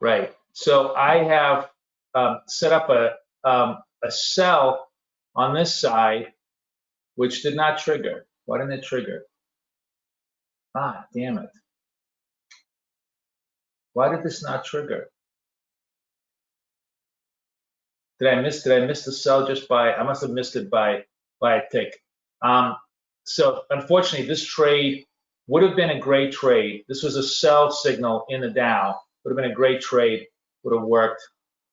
Right. So I have set up a sell on this side, which did not trigger. Why didn't it trigger? Ah, damn it. Why did this not trigger? Did I miss the sell just by, I must have missed it by a tick. So unfortunately, this trade would have been a great trade. This was a sell signal in the Dow. Would have been a great trade. Would have worked.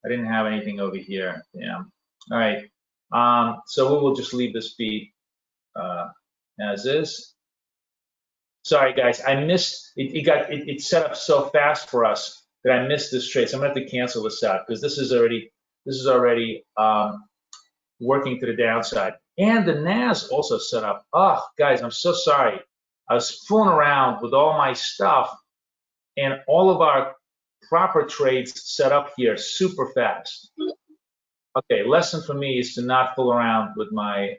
I didn't have anything over here. Damn. All right. So we will just leave this be as is. Sorry, guys. I missed it. It set up so fast for us that I missed this trade. So I'm gonna have to cancel this out because this is already working to the downside. And the NAS also set up. Oh, guys, I'm so sorry. I was fooling around with all my stuff and all of our proper trades set up here super fast. Okay, lesson for me is to not fool around with my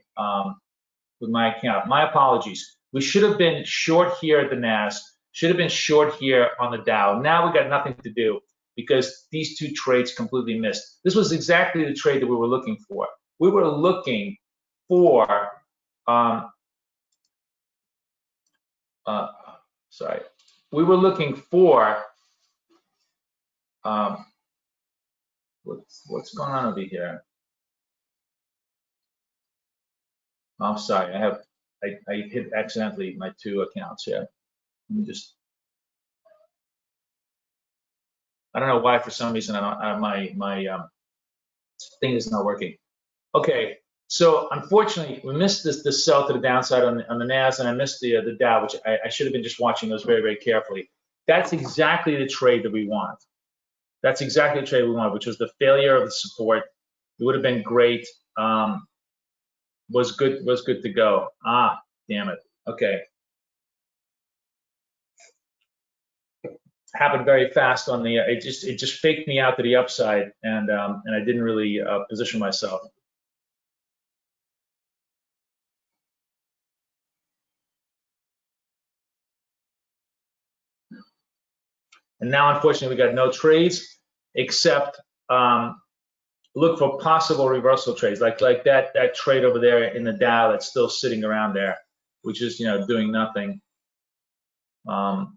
account. My apologies. We should have been short here at the NAS, should have been short here on the Dow. Now we got nothing to do because these two trades completely missed. This was exactly the trade that we were looking for. We were looking for, sorry, we were looking for, what's going on over here? I'm sorry, I hit accidentally my two accounts here. Let me just, I don't know why for some reason my thing is not working. Okay, so unfortunately we missed this sell to the downside on the NAS, and I missed the Dow, which I should have been just watching those very, very carefully. That's exactly the trade that we want. That's exactly the trade we want, which was the failure of the support. It would have been great. Was good to go. Ah, damn it. Okay. Happened very fast on the. It just faked me out to the upside, and I didn't really position myself. And now, unfortunately, we got no trades except look for possible reversal trades, like that trade over there in the Dow that's still sitting around there, which is doing nothing. But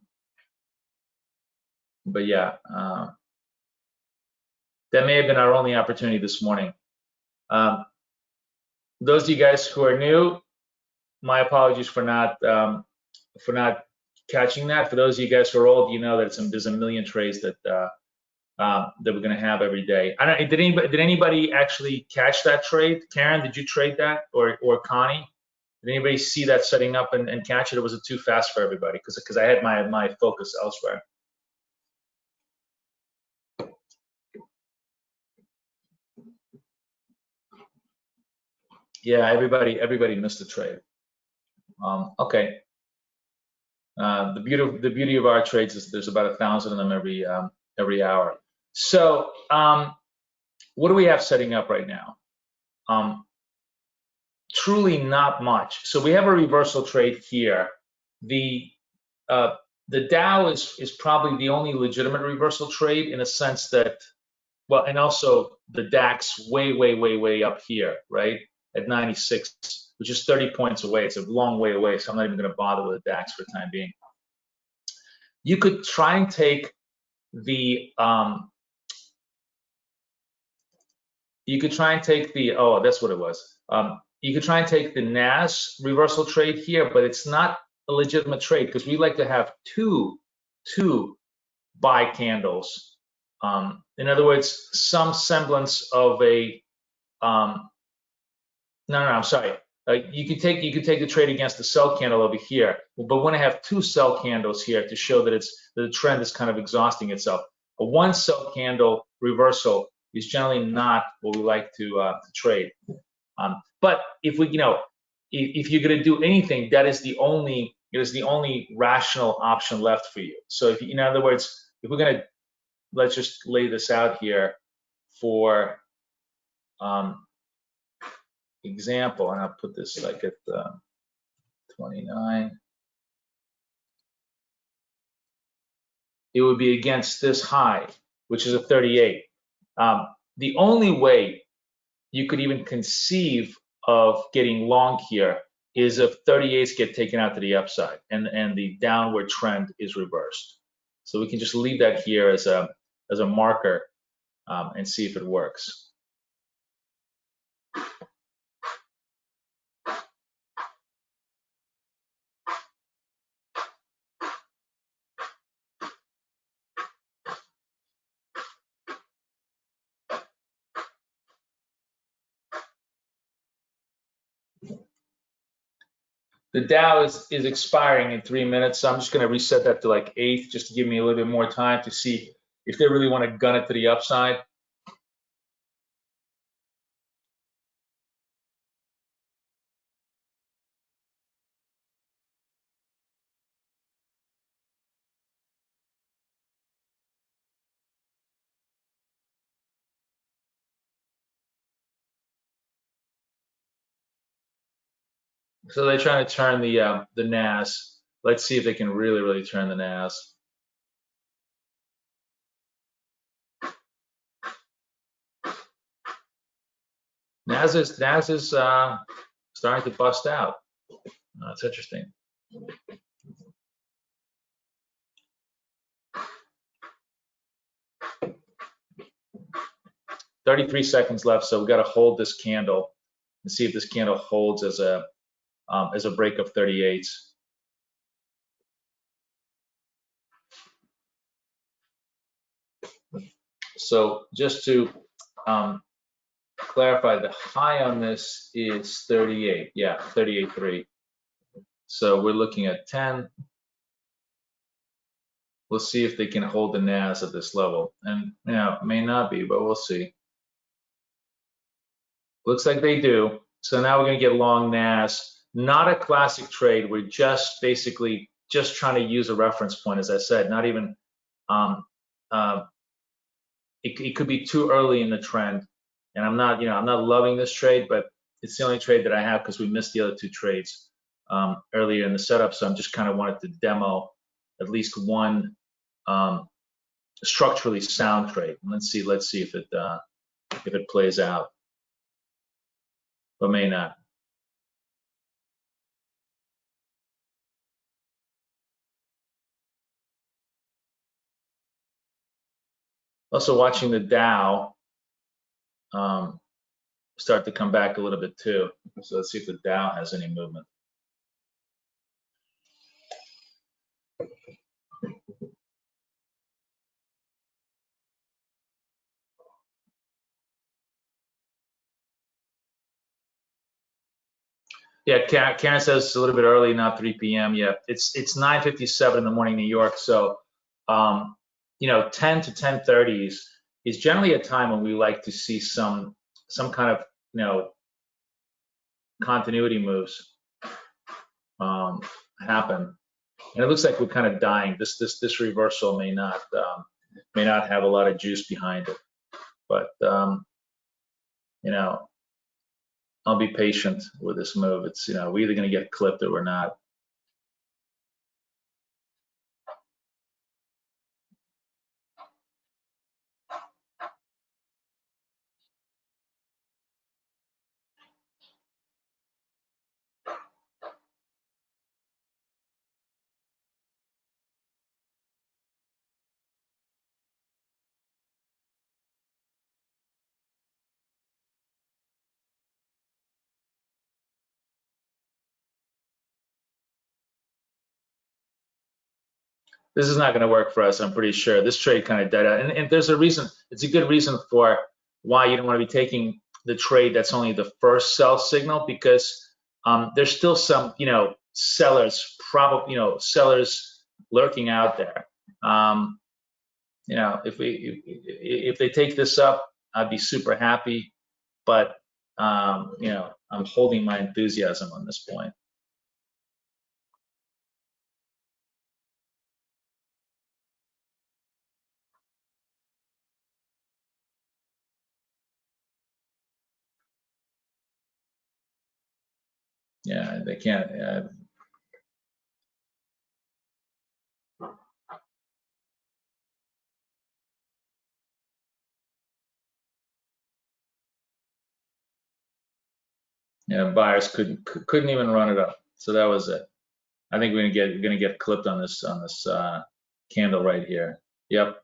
yeah, that may have been our only opportunity this morning. Those of you guys who are new, my apologies for not catching that. For those of you guys who are old, you know that there's a million trades that we're going to have every day. I don't. Did anybody actually catch that trade? Karen, did you trade that, or Connie? Did anybody see that setting up and catch it, or was it too fast for everybody? Because I had my focus elsewhere. Yeah, everybody missed the trade. Okay. The beauty of our trades is there's about 1,000 of them every hour. So what do we have setting up right now? Truly not much. So we have a reversal trade here. The Dow is probably the only legitimate reversal trade in a sense that, well, and also the DAX way up here, right, at 96, which is 30 points away. It's a long way away, so I'm not even going to bother with the DAX for the time being. You could try and take the oh, that's what it was. You could try and take the NAS reversal trade here, but it's not a legitimate trade because we like to have two buy candles. In other words, some semblance of a no, I'm sorry. You could take the trade against the sell candle over here, but we want to have two sell candles here to show that the trend is kind of exhausting itself. A one sell candle reversal is generally not what we like to trade. But if we, if you're going to do anything, that is the only rational option left for you. So if, in other words, if we're going to, let's just lay this out here for example, and I'll put this like at 29. It would be against this high, which is a 38. The only way you could even conceive of getting long here is if 38s get taken out to the upside and the downward trend is reversed. So we can just leave that here as a marker and see if it works. The Dow is expiring in 3 minutes, so I'm just going to reset that to like 8 just to give me a little bit more time to see if they really want to gun it to the upside. So they're trying to turn the NAS. Let's see if they can really turn the NAS. NAS is starting to bust out. That's interesting. 33 seconds left, so we got to hold this candle and see if this candle holds as a break of 38s. So just to clarify, the high on this is 38. Yeah, 38.3. So we're looking at 10. We'll see if they can hold the NAS at this level. And it may not be, but we'll see. Looks like they do. So now we're going to get long NAS. Not a classic trade. We're just basically just trying to use a reference point, as I said. Not even it could be too early in the trend. And I'm not loving this trade, but it's the only trade that I have because we missed the other two trades earlier in the setup. So I'm just kind of wanted to demo at least one structurally sound trade. Let's see if it plays out, but may not. Also watching the Dow start to come back a little bit too. So let's see if the Dow has any movement. Yeah, Karen says it's a little bit early, not 3 p.m. Yeah, it's 9:57 in the morning, New York. So, 10 to 10:30 is generally a time when we like to see some kind of continuity moves happen. And it looks like we're kind of dying. This reversal may not have a lot of juice behind it, but I'll be patient with this move. It's we're either going to get clipped or we're not. This is not going to work for us. I'm pretty sure this trade kind of died out, and there's a reason. It's a good reason for why you don't want to be taking the trade that's only the first sell signal, because there's still some sellers, probably sellers lurking out there. If they take this up, I'd be super happy, but I'm holding my enthusiasm on this point. Yeah, they can't. Buyers couldn't even run it up. So that was it. I think we're gonna get clipped on this candle right here. Yep.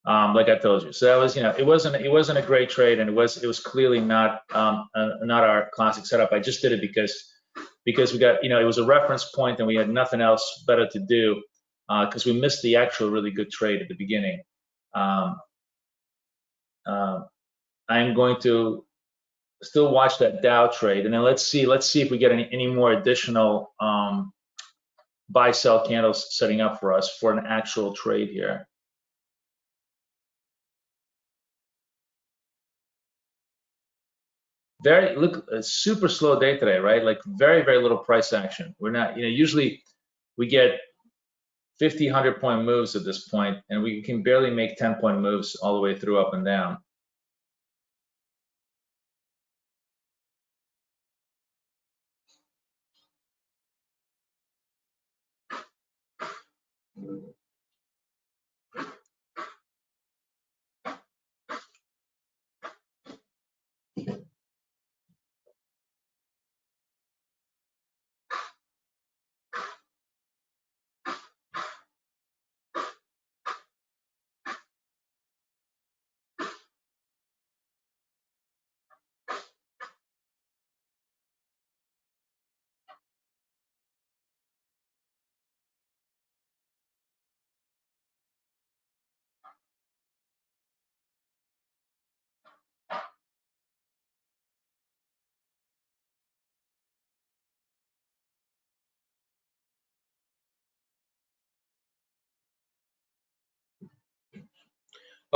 Like I told you. So that was it wasn't a great trade, and it was clearly not our classic setup. I just did it because we got it was a reference point and we had nothing else better to do because we missed the actual really good trade at the beginning. I'm going to still watch that Dow trade, and then let's see if we get any more additional buy sell candles setting up for us for an actual trade here. Super slow day today, right? Like very little price action. We're not, usually we get 50, 100-point moves at this point, and we can barely make 10-point moves all the way through up and down.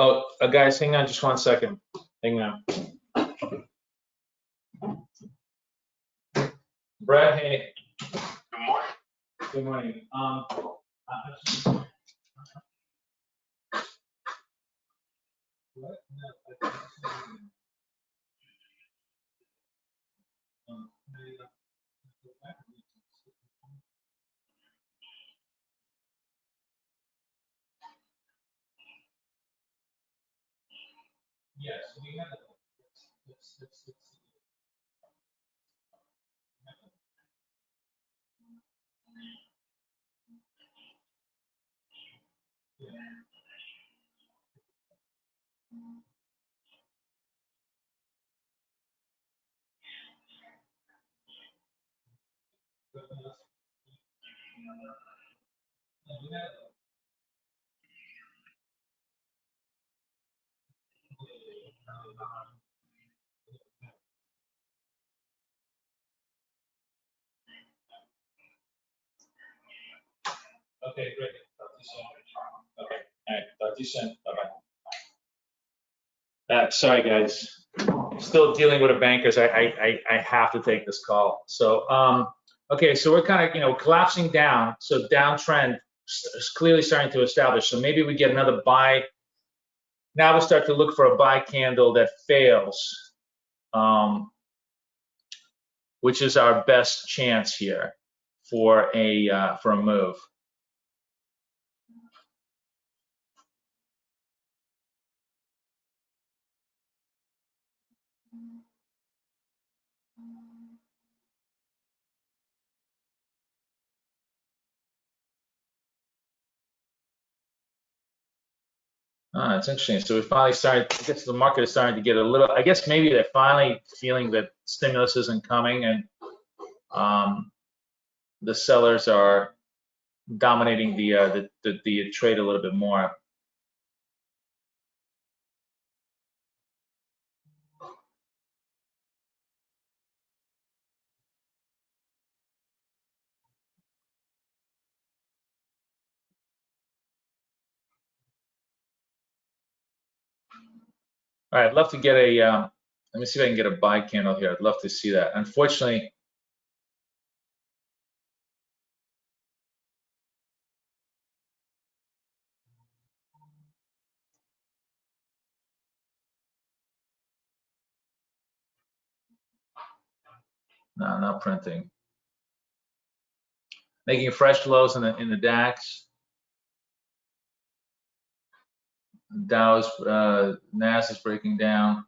Oh, guys, hang on just 1 second. Hang on. Brad, hey. Good morning. Good morning. Yes, we have it. Okay, great. Talk to you soon. Okay, all right. Talk to you soon. Bye-bye. Sorry, guys. Still dealing with a banker. I have to take this call. So, okay, so we're kind of, collapsing down. So downtrend is clearly starting to establish. So maybe we get another buy. Now we start to look for a buy candle that fails, which is our best chance here for a move. It's interesting. So we finally started, I guess the market is starting to get a little, I guess maybe they're finally feeling that stimulus isn't coming and the sellers are dominating the trade a little bit more. All right, I'd love to get a, let me see if I can get a buy candle here. I'd love to see that. Unfortunately, no, not printing. Making fresh lows in the DAX. Dow's, NAS is breaking down.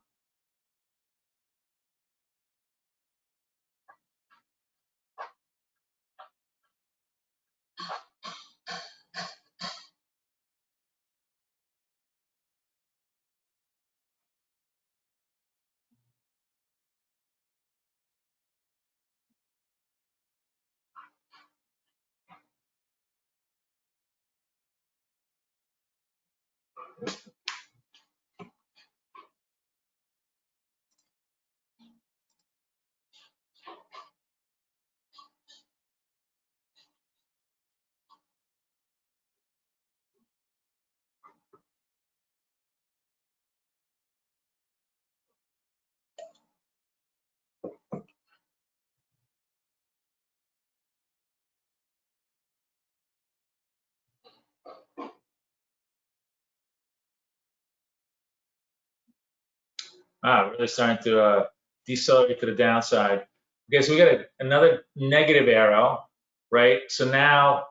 Really starting to decelerate to the downside. Okay, so we got another negative arrow, right? So now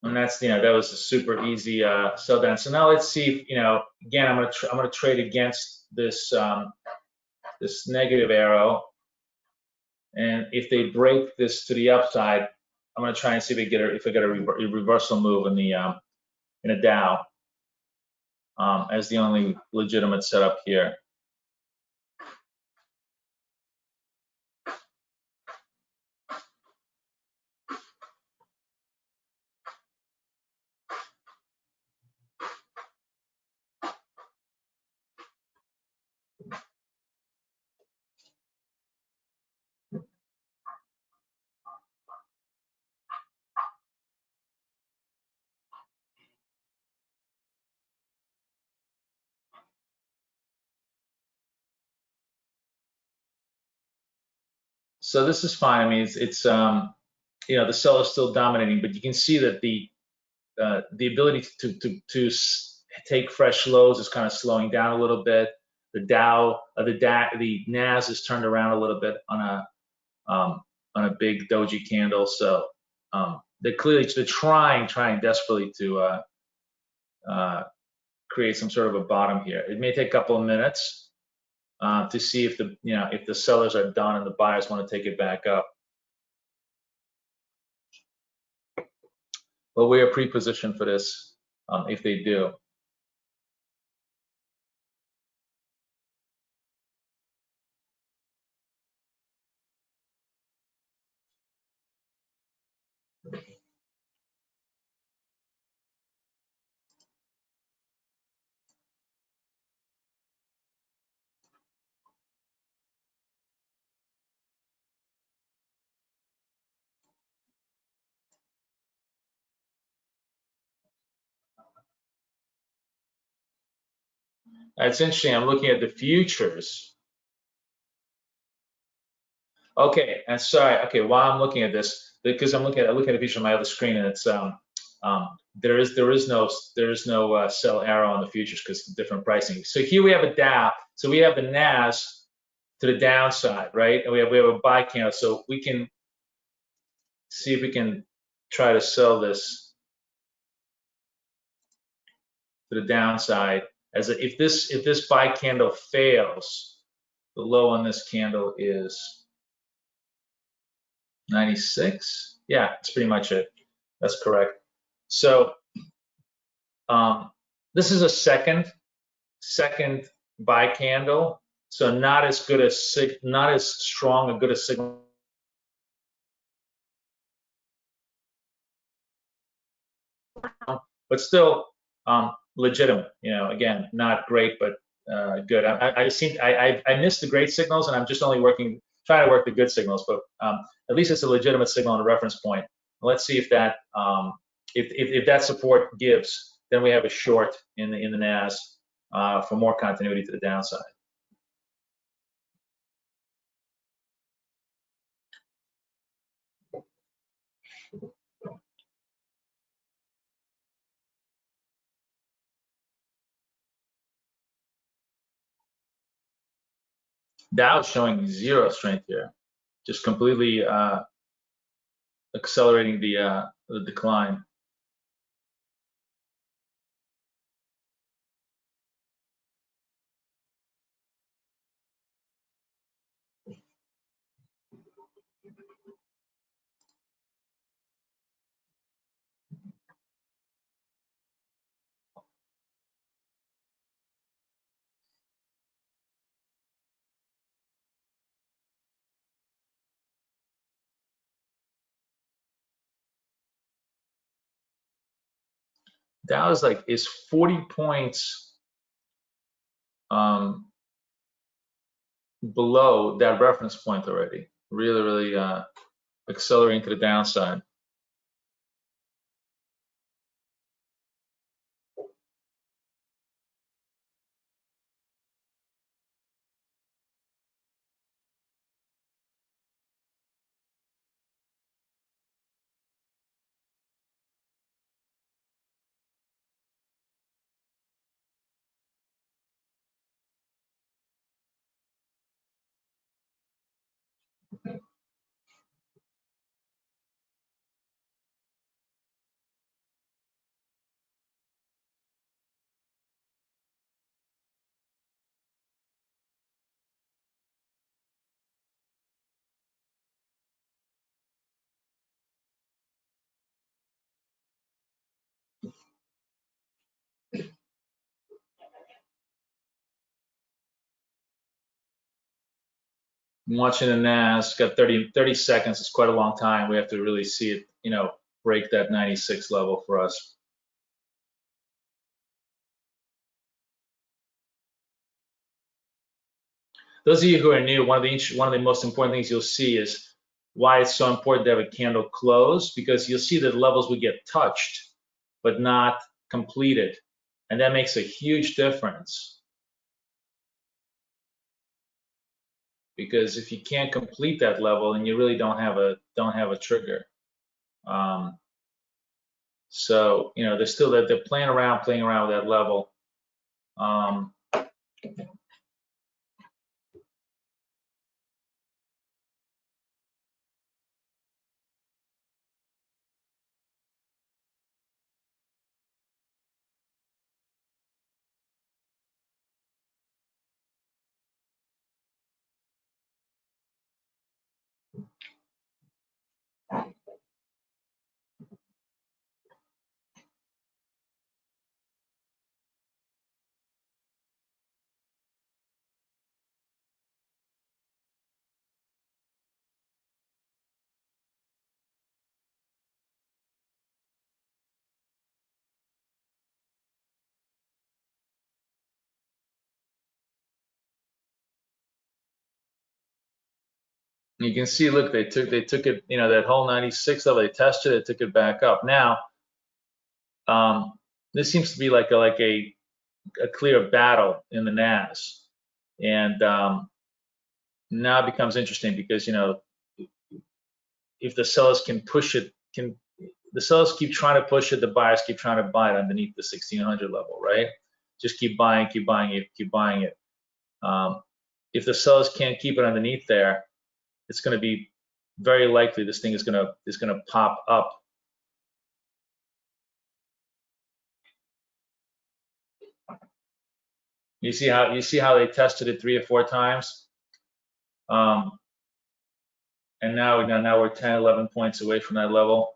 And that's, that was a super easy sell down. So now let's see if, again, I'm gonna trade against this this negative arrow, and if they break this to the upside, I'm gonna try and see if I get a reversal move in a Dow as the only legitimate setup here. So this is fine. I mean, it's the seller's still dominating, but you can see that the ability to take fresh lows is kind of slowing down a little bit. The Dow, the Nas is turned around a little bit on a big doji candle. So they're trying desperately to create some sort of a bottom here. It may take a couple of minutes to see if the sellers are done and the buyers want to take it back up. But we are pre-positioned for this if they do. It's interesting. I'm looking at the futures. Okay, and sorry. Okay, while I'm looking at this, because I'm looking at the future on my other screen, and it's there is no sell arrow on the futures because it's different pricing. So here we have a Dow. So we have the Nas to the downside, right? And we have a buy candle. So we can see if we can try to sell this to the downside. If this buy candle fails, the low on this candle is 96. Yeah, that's pretty much it. That's correct. So this is a second buy candle. So not as strong a good a signal, but still legitimate. Again, not great, but good. I missed the great signals, and I'm just only trying to work the good signals. But at least it's a legitimate signal and a reference point. Let's see if that if that support gives, then we have a short in the NAS for more continuity to the downside. Dow is showing zero strength here, just completely accelerating the decline. Dow is 40 points below that reference point already. Really accelerating to the downside. I'm watching the NAS, got 30 seconds. It's quite a long time. We have to really see it, break that 96 level for us. Those of you who are new, one of the most important things you'll see is why it's so important to have a candle close, because you'll see that levels would get touched, but not completed. And that makes a huge difference. Because if you can't complete that level, then you really don't have a trigger. So they're still they're playing around with that level. You can see, look, they took it, that whole 96 level, they tested it, took it back up. Now, this seems to be like a clear battle in the NAS, and now it becomes interesting because if the sellers can push it, the sellers keep trying to push it, the buyers keep trying to buy it underneath the 1600 level, right? Just keep buying it. If the sellers can't keep it underneath there, it's going to be very likely this thing is going to pop up. You see how they tested it 3 or 4 times, and now we're 10, 11 points away from that level.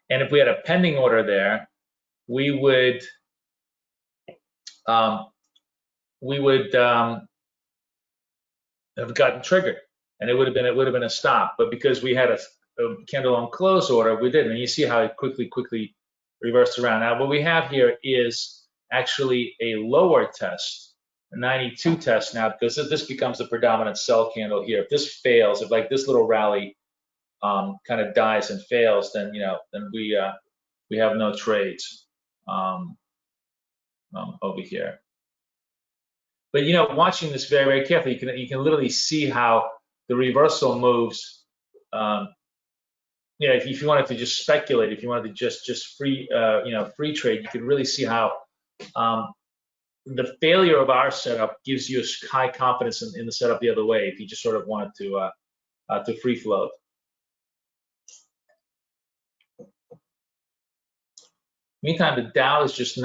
And if we had a pending order there, we would have gotten triggered, and it would have been a stop. But because we had a candle on close order, we didn't. And you see how it quickly reversed around. Now what we have here is actually a lower test, a 92 test now, because this becomes the predominant sell candle here. If this fails, if like this little rally kind of dies and fails, then then we have no trades over here. But watching this very carefully, you can literally see how the reversal moves. If you wanted to just speculate, if you wanted to just free free trade, you could really see how the failure of our setup gives you a high confidence in the setup the other way. If you just sort of wanted to free float. Meantime, the Dow is just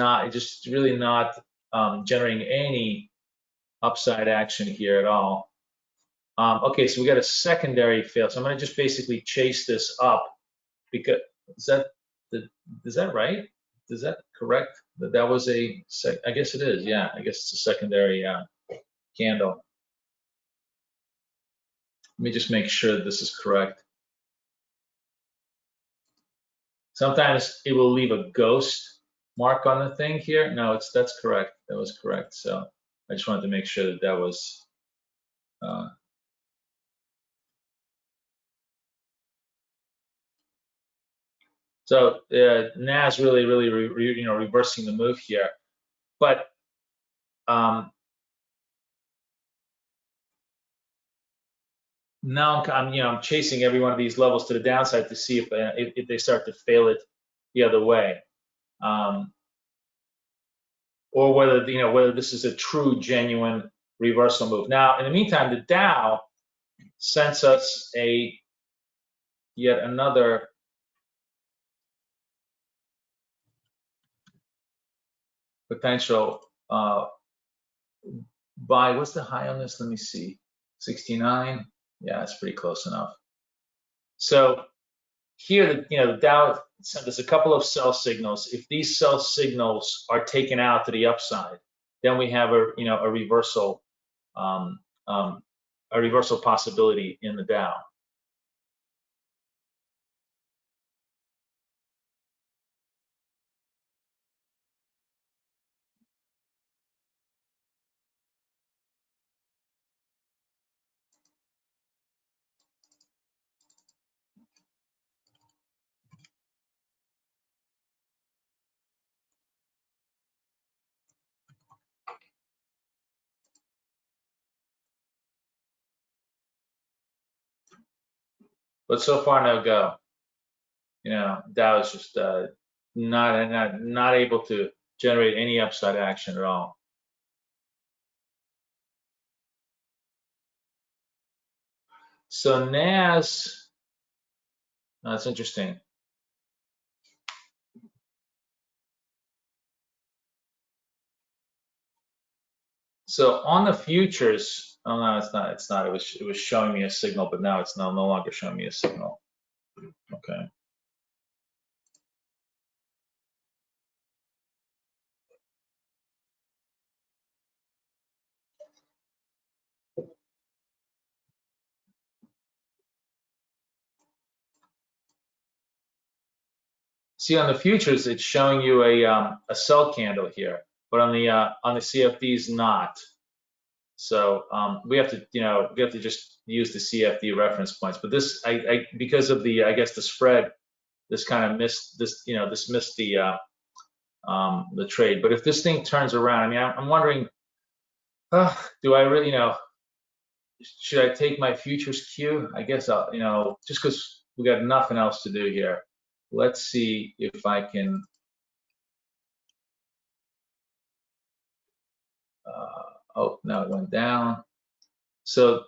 really not generating any upside action here at all. Okay, so we got a secondary fail. So I'm going to just basically chase this up, because is that right? Is that correct? That was I guess it is. Yeah, I guess it's a secondary candle. Let me just make sure that this is correct. Sometimes it will leave a ghost mark on the thing here. No, that's correct. That was correct. So I just wanted to make sure that was. So NAS really reversing the move here, but now I'm chasing every one of these levels to the downside to see if they start to fail it the other way, or whether this is a true genuine reversal move. Now in the meantime, the Dow sends us yet another potential buy. What's the high on this? Let me see. 69. Yeah, it's pretty close enough. So here, the Dow, so there's a couple of sell signals. If these sell signals are taken out to the upside, then we have a reversal, um, um, a reversal possibility in the Dow. But so far, no go. Dow is just not able to generate any upside action at all. So NAS, that's interesting. So on the futures, oh no, it's not. It's not. It was showing me a signal, but now it's no longer showing me a signal. Okay. See, on the futures, it's showing you a sell candle here, but on the CFDs, not. So we have to just use the CFD reference points. But this, because of the, I guess, the spread, this kind of missed this. This missed the trade. But if this thing turns around, I mean, I'm wondering, do I really, should I take my futures cue? I guess I'll, just because we got nothing else to do here. Let's see if I can. Oh, no, it went down. So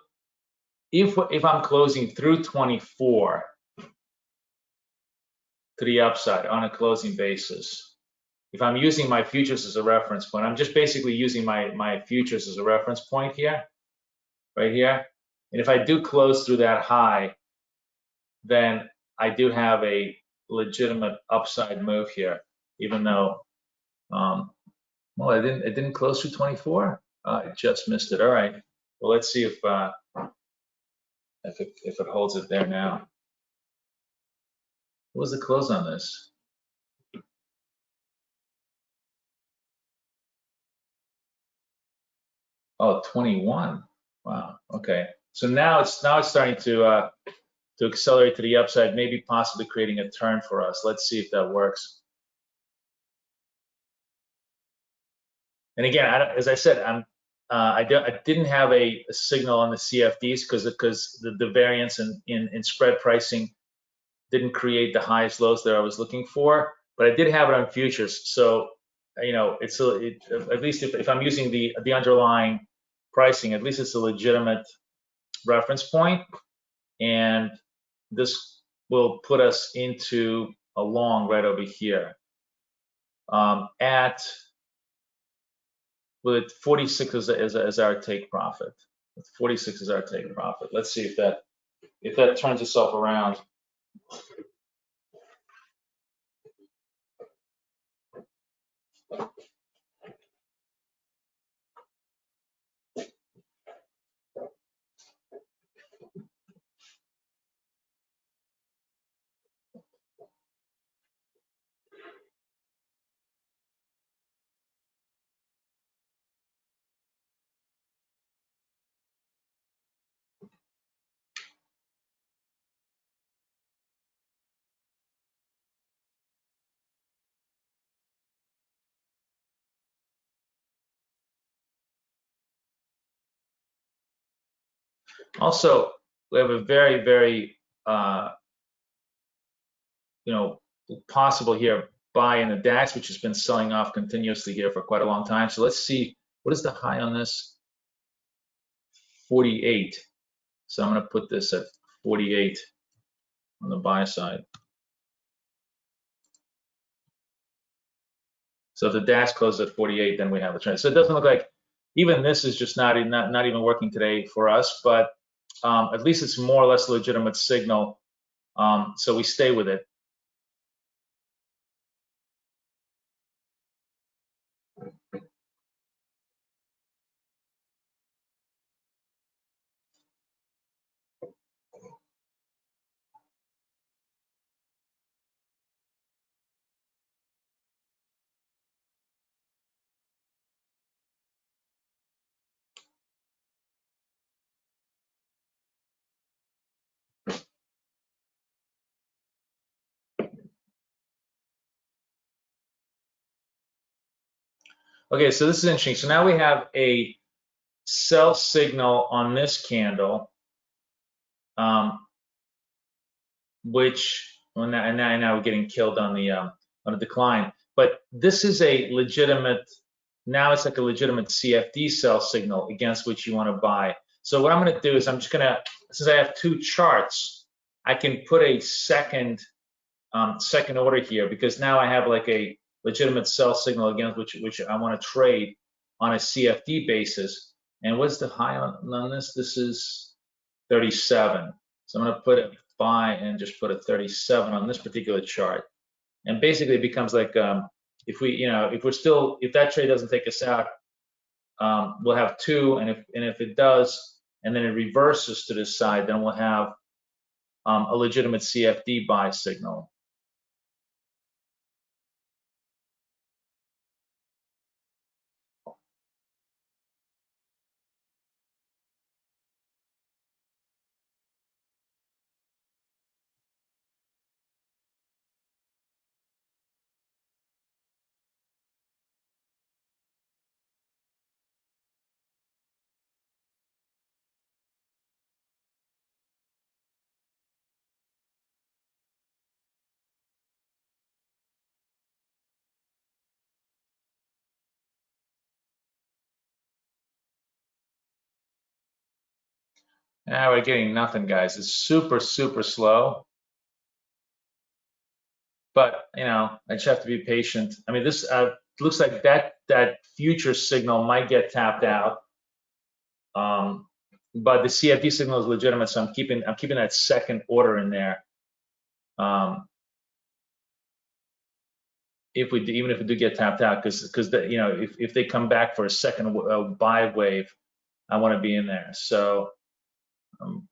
if I'm closing through 24 to the upside on a closing basis, if I'm using my futures as a reference point, I'm just basically using my futures as a reference point here, right here. And if I do close through that high, then I do have a legitimate upside move here, even though, well, it didn't close through 24. It just missed it. All right. Well, let's see if it holds it there now. What was the close on this? Oh, 21. Wow. Okay. So now it's starting to accelerate to the upside, maybe possibly creating a turn for us. Let's see if that works. And again, as I said, I didn't have a signal on the CFDs because the variance in spread pricing didn't create the highest lows that I was looking for, but I did have it on futures. So it's at least if I'm using the underlying pricing, at least it's a legitimate reference point, and this will put us into a long right over here at with 46 as our take profit. With 46 is our take profit. Let's see if that turns itself around. Also, we have a very, very possible here buy in the DAX, which has been selling off continuously here for quite a long time. So let's see, what is the high on this? 48. So I'm going to put this at 48 on the buy side. So if the DAX closes at 48, then we have a trend. So it doesn't look like even this is just not even working today for us, but at least it's more or less a legitimate signal So we stay with it. Okay, so this is interesting. So now we have a sell signal on this candle, which well, now we're getting killed on the decline. But this is a legitimate. Now it's like a legitimate CFD sell signal against which you want to buy. So what I'm going to do is I'm just going to, since I have two charts, I can put a second order here because now I have like a legitimate sell signal against which I want to trade on a CFD basis. And what's the high on this? This is 37. So I'm going to put a buy and just put a 37 on this particular chart. And basically it becomes like if that trade doesn't take us out, we'll have two, and if it does, and then it reverses to this side, then we'll have a legitimate CFD buy signal. Now we're getting nothing, guys. It's super, super slow. But I just have to be patient. I mean, this looks like that future signal might get tapped out. But the CFD signal is legitimate, so I'm keeping that second order in there. Even if we do get tapped out, because if they come back for a second buy wave, I want to be in there. So I'm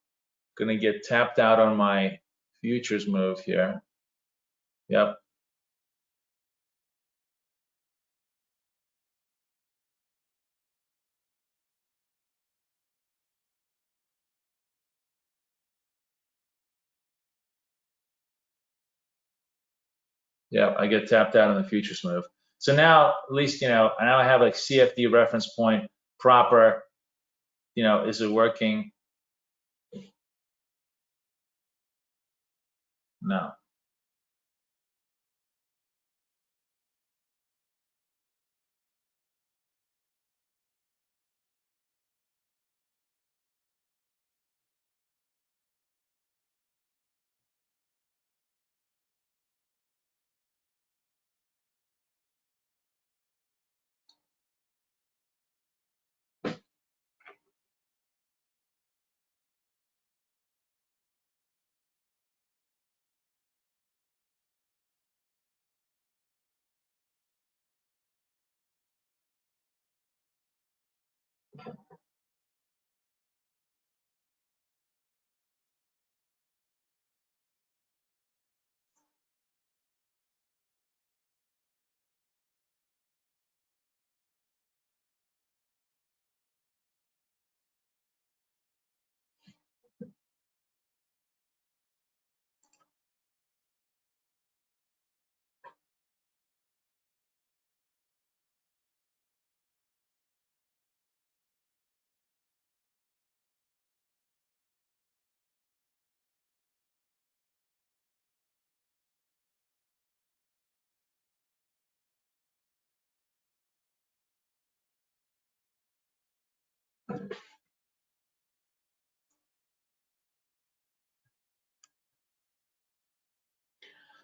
gonna get tapped out on my futures move here. Yep. Yeah, I get tapped out on the futures move. So now, at least, now I have like CFD reference point proper. Is it working? No.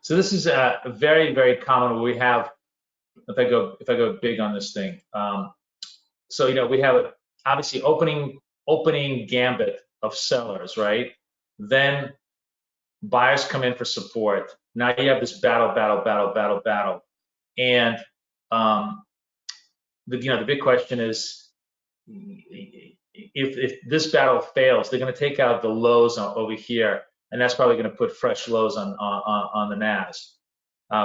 So this is a very, very common. We have, if I go big on this thing. So we have obviously opening gambit of sellers, right? Then buyers come in for support. Now you have this battle, and the big question is, if this battle fails, they're going to take out the lows over here, and that's probably going to put fresh lows on the Nas,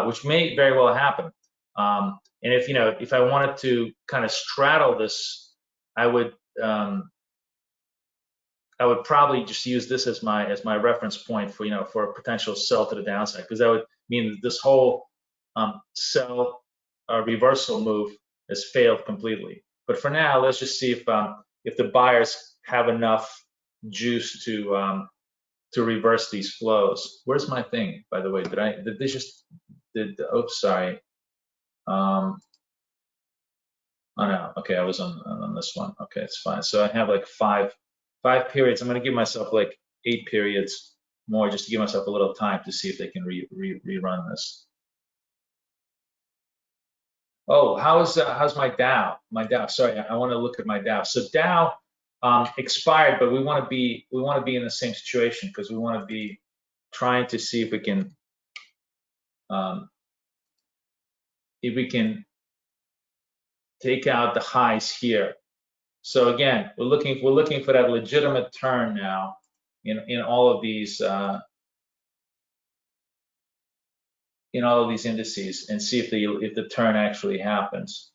which may very well happen. And if I wanted to kind of straddle this, I would probably just use this as my reference point for a potential sell to the downside, because that would mean that this whole sell reversal move has failed completely. But for now, let's just see if the buyers have enough juice to reverse these flows. Where's my thing, by the way? Oops, sorry. Oh no, okay, I was on this one. Okay, it's fine. So I have like five periods. I'm going to give myself like 8 periods more, just to give myself a little time to see if they can rerun this. Oh, how's my Dow? My Dow. Sorry, I want to look at my Dow. So Dow expired, but we want to be in the same situation, because we want to be trying to see if we can take out the highs here. So again, we're looking for that legitimate turn now in all of these indices, and see if the turn actually happens.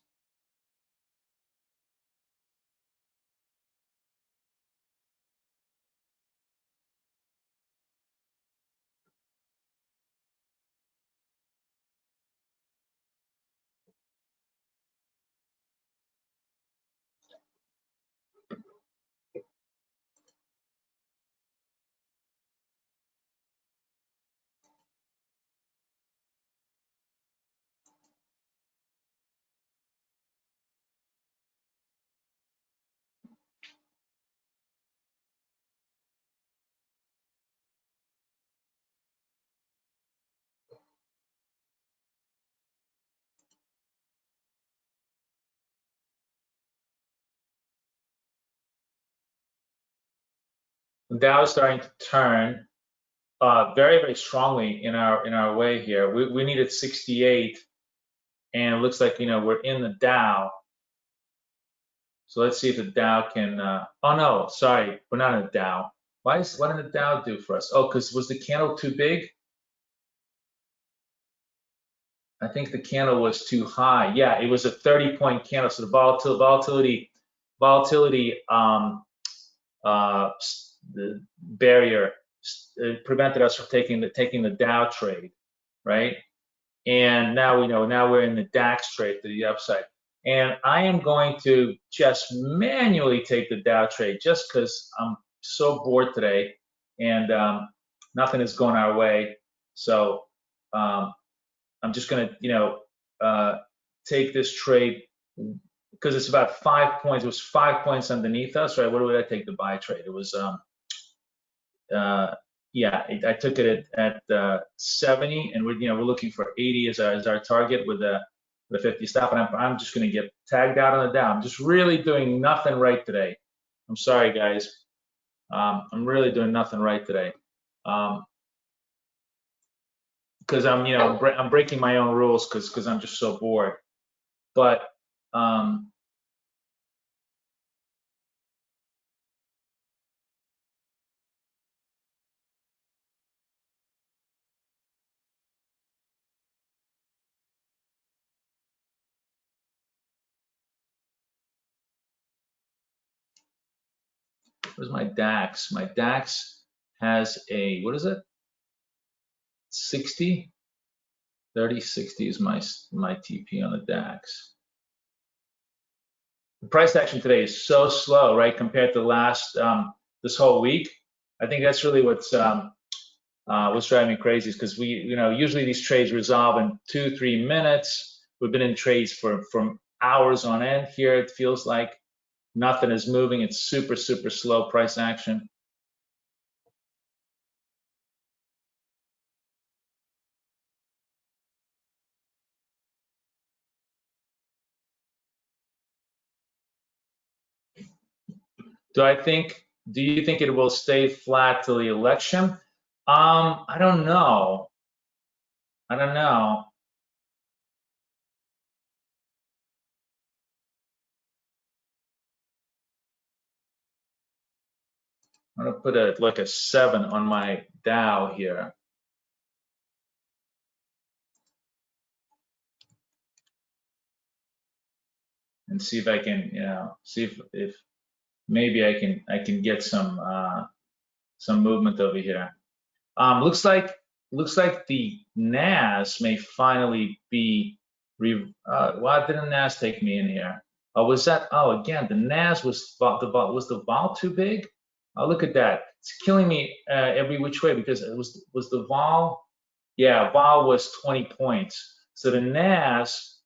The Dow is starting to turn very, very strongly in our way here. We needed 68, and it looks like we're in the Dow. So let's see if the Dow can. Oh no, sorry, we're not in the Dow. What did the Dow do for us? Oh, because was the candle too big? I think the candle was too high. Yeah, it was a 30-point candle. So the volatility the barrier prevented us from taking the Dow trade, right? And now we're in the DAX trade to the upside. And I am going to just manually take the Dow trade, just because I'm so bored today, and nothing is going our way. So I'm just going to take this trade, because it's about 5 points. It was 5 points underneath us, right? What would I take the buy trade? It was yeah, I took it at 70, and we're looking for 80 as our target with the 50 stop, and I'm just going to get tagged out on the Dow. I'm just really doing nothing right today. I'm sorry, guys. I'm really doing nothing right today, because I'm breaking my own rules, because I'm just so bored. But where's my DAX? My DAX has a, what is it? 60? 3060 is my TP on the DAX. The price action today is so slow, right, compared to this whole week. I think that's really what's driving me crazy, is because usually these trades resolve in 2-3 minutes. We've been in trades from hours on end. Here it feels like nothing is moving. It's super, super slow price action. Do you think it will stay flat till the election? I don't know. I don't know. I'm gonna put like a 7 on my Dow here. And see if I can, see if maybe I can get some movement over here. Looks like the NAS may finally be. Why didn't NAS take me in here? Oh, was that? Oh, again, the NAS was the vol too big? Oh, look at that! It's killing me every which way because it was the vol. Yeah, vol was 20 points. So the NAS,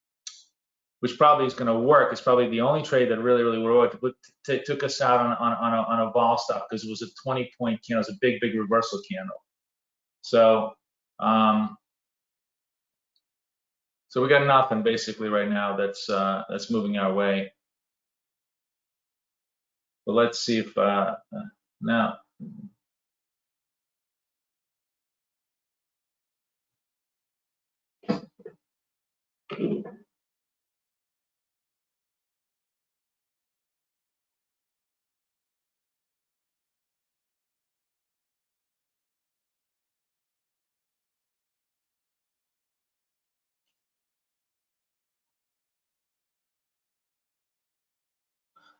which probably is going to work, is probably the only trade that really worked. But took us out on a vol stop because it was a 20-point candle. It was a big reversal candle. So, so we got nothing basically right now that's moving our way. But let's see if now.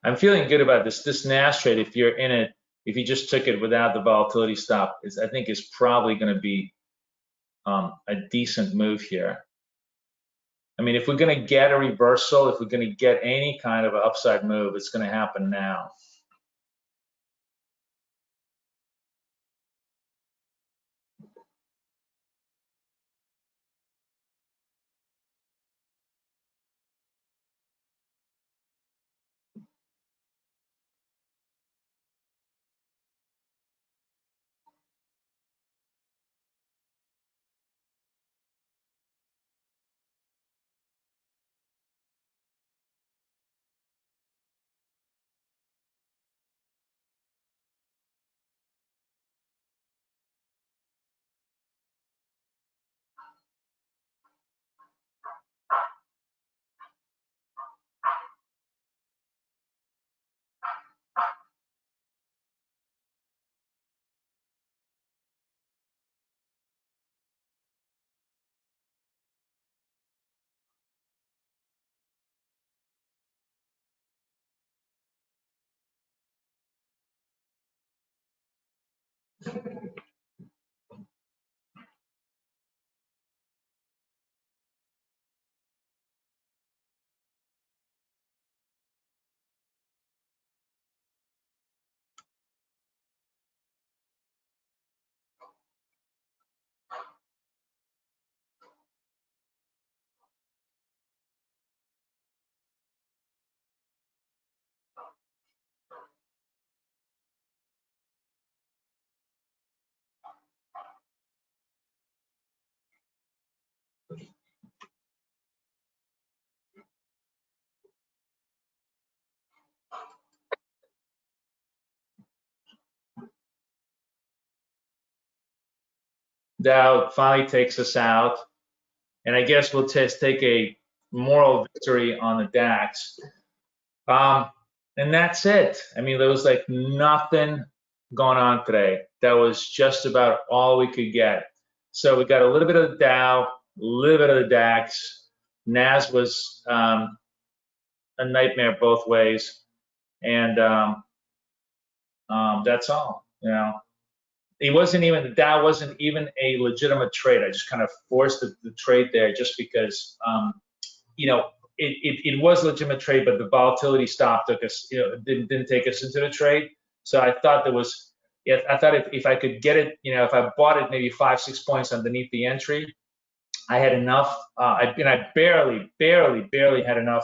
I'm feeling good about this NAS trade. If you're in it, if you just took it without the volatility stop, I think is probably going to be a decent move here. I mean, if we're going to get a reversal, if we're going to get any kind of an upside move, it's going to happen now. Dow finally takes us out, and I guess we'll just take a moral victory on the DAX. And that's it. I mean, there was like nothing going on today. That was just about all we could get. So we got a little bit of the Dow, a little bit of the DAX. NAS was a nightmare both ways, and that's all. It wasn't even, the Dow wasn't even a legitimate trade. I just kind of forced the trade there just because it was a legitimate trade, but the volatility stop took us, didn't take us into the trade. So I thought if I could get it, if I bought it maybe 5-6 points underneath the entry, I had enough. I barely had enough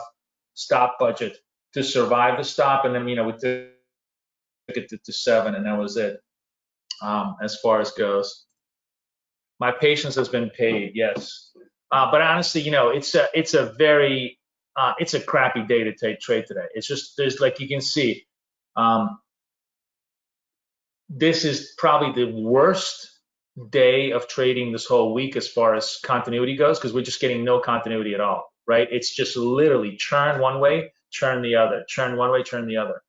stop budget to survive the stop, and then we took it to 7, and that was it. As far as goes, my patience has been paid. Yes, but honestly, it's a crappy day to trade today. It's just, there's, like you can see, this is probably the worst day of trading this whole week as far as continuity goes, because we're just getting no continuity at all, right? It's just literally churn one way, churn the other, churn one way, churn the other.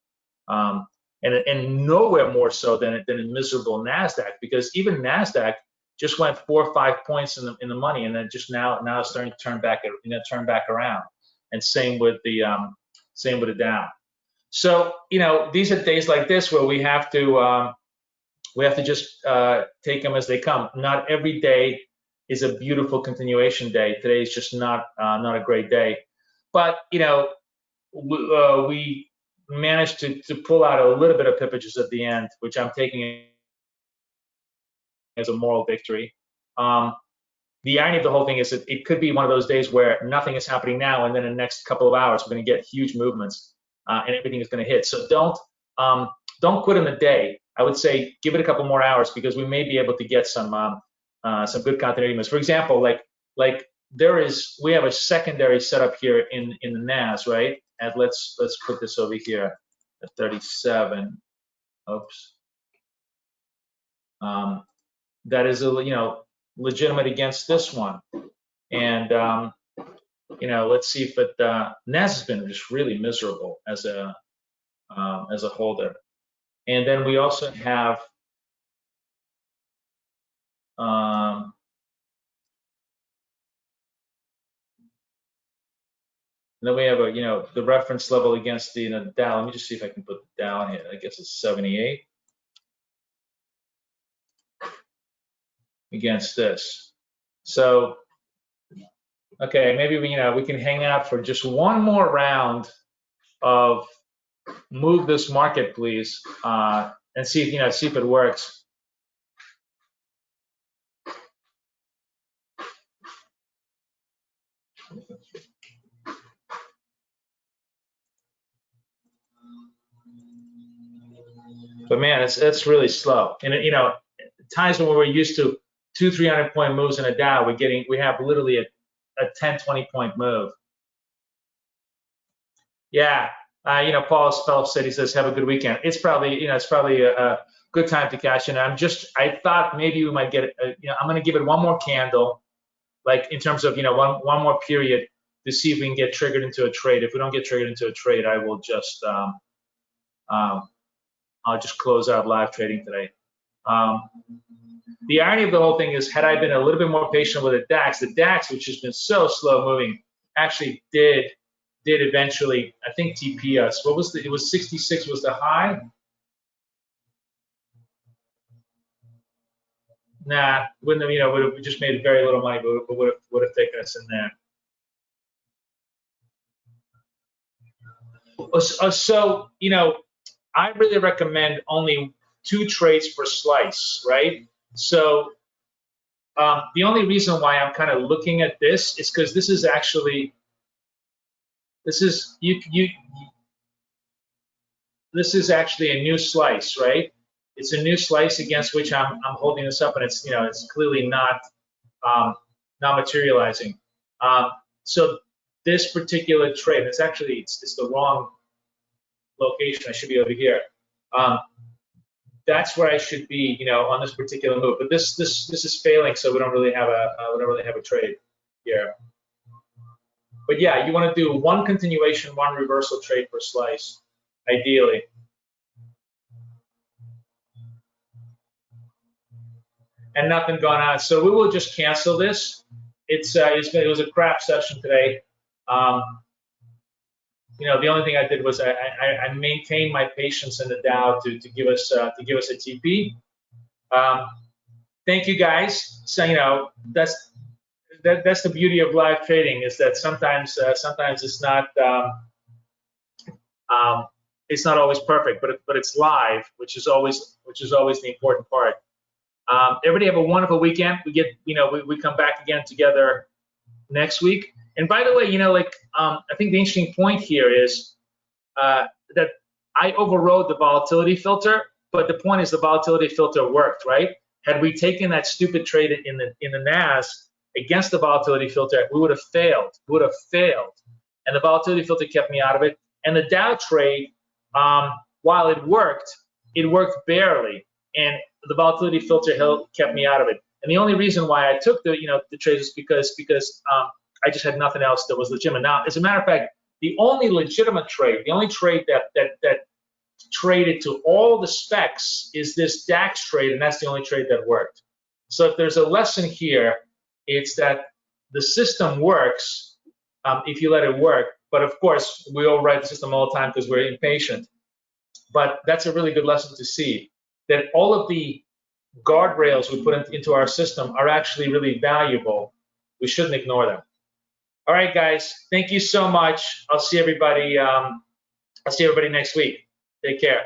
And nowhere more so than in miserable NASDAQ, because even NASDAQ just went 4 or 5 points in the money, and then just now it's starting to turn back around. And same with the Dow. So these are days like this where we have to just take them as they come. Not every day is a beautiful continuation day. Today is just not a great day, but we managed to pull out a little bit of pippages at the end, which I'm taking as a moral victory. The irony of the whole thing is that it could be one of those days where nothing is happening now, and then in the next couple of hours we're going to get huge movements, and everything is going to hit. So don't quit in the day. I would say give it a couple more hours, because we may be able to get some good continuity moves. For example, like we have a secondary setup here in the NAS, right? And let's put this over here at 37. Oops. That is legitimate against this one, and let's see if it NAS has been just really miserable as a holder. And then we also have then we have the reference level against the Dow. Let me just see if I can put the Dow in here. I guess it's 78 against this. So okay, maybe we can hang out for just one more round of move this market, please, and see if it works. But man, it's really slow. And times when we're used to 200-300 point moves in a Dow, we have literally a 10-20 point move. Yeah, Paul Spelf said, he says, have a good weekend. It's probably a good time to cash in. I thought maybe we might get I'm going to give it one more candle, like in terms of one more period, to see if we can get triggered into a trade. If we don't get triggered into a trade, I will just I'll just close out live trading today. The irony of the whole thing is, had I been a little bit more patient with the DAX, which has been so slow moving, actually did eventually, I think, TP us. What was it was 66 was the high. Nah, wouldn't have, we just made very little money, but would have taken us in there. So I really recommend only 2 trades per slice, right? So the only reason why I'm kind of looking at this is because this is actually this is actually a new slice, right? It's a new slice against which I'm holding this up, and it's it's clearly not materializing. So this particular trade, it's the wrong location. I should be over here. That's where I should be, on this particular move. But this is failing, so we don't really have a trade here. But yeah, you want to do 1 continuation, 1 reversal trade per slice, ideally. And nothing gone on. So we will just cancel this. It was a crap session today. The only thing I did was I maintained my patience in the Dow to give us a TP. Thank you guys. So that's the beauty of live trading, is that sometimes it's not always perfect, but it's live, which is always the important part. Everybody have a wonderful weekend. We come back again together next week. And by the way, I think the interesting point here is that I overrode the volatility filter, but the point is the volatility filter worked, right? Had we taken that stupid trade in the NAS against the volatility filter, we would have failed. And the volatility filter kept me out of it. And the Dow trade, while it worked barely. and the volatility filter kept me out of it. And the only reason why I took the trades was because I just had nothing else that was legitimate. Now, as a matter of fact, the only legitimate trade, the only trade that traded to all the specs is this DAX trade, and that's the only trade that worked. So if there's a lesson here, it's that the system works if you let it work. But of course, we override the system all the time because we're impatient. But that's a really good lesson to see, that all of the guardrails we put into our system are actually really valuable. We shouldn't ignore them. All right, guys, thank you so much. I'll see everybody next week. Take care.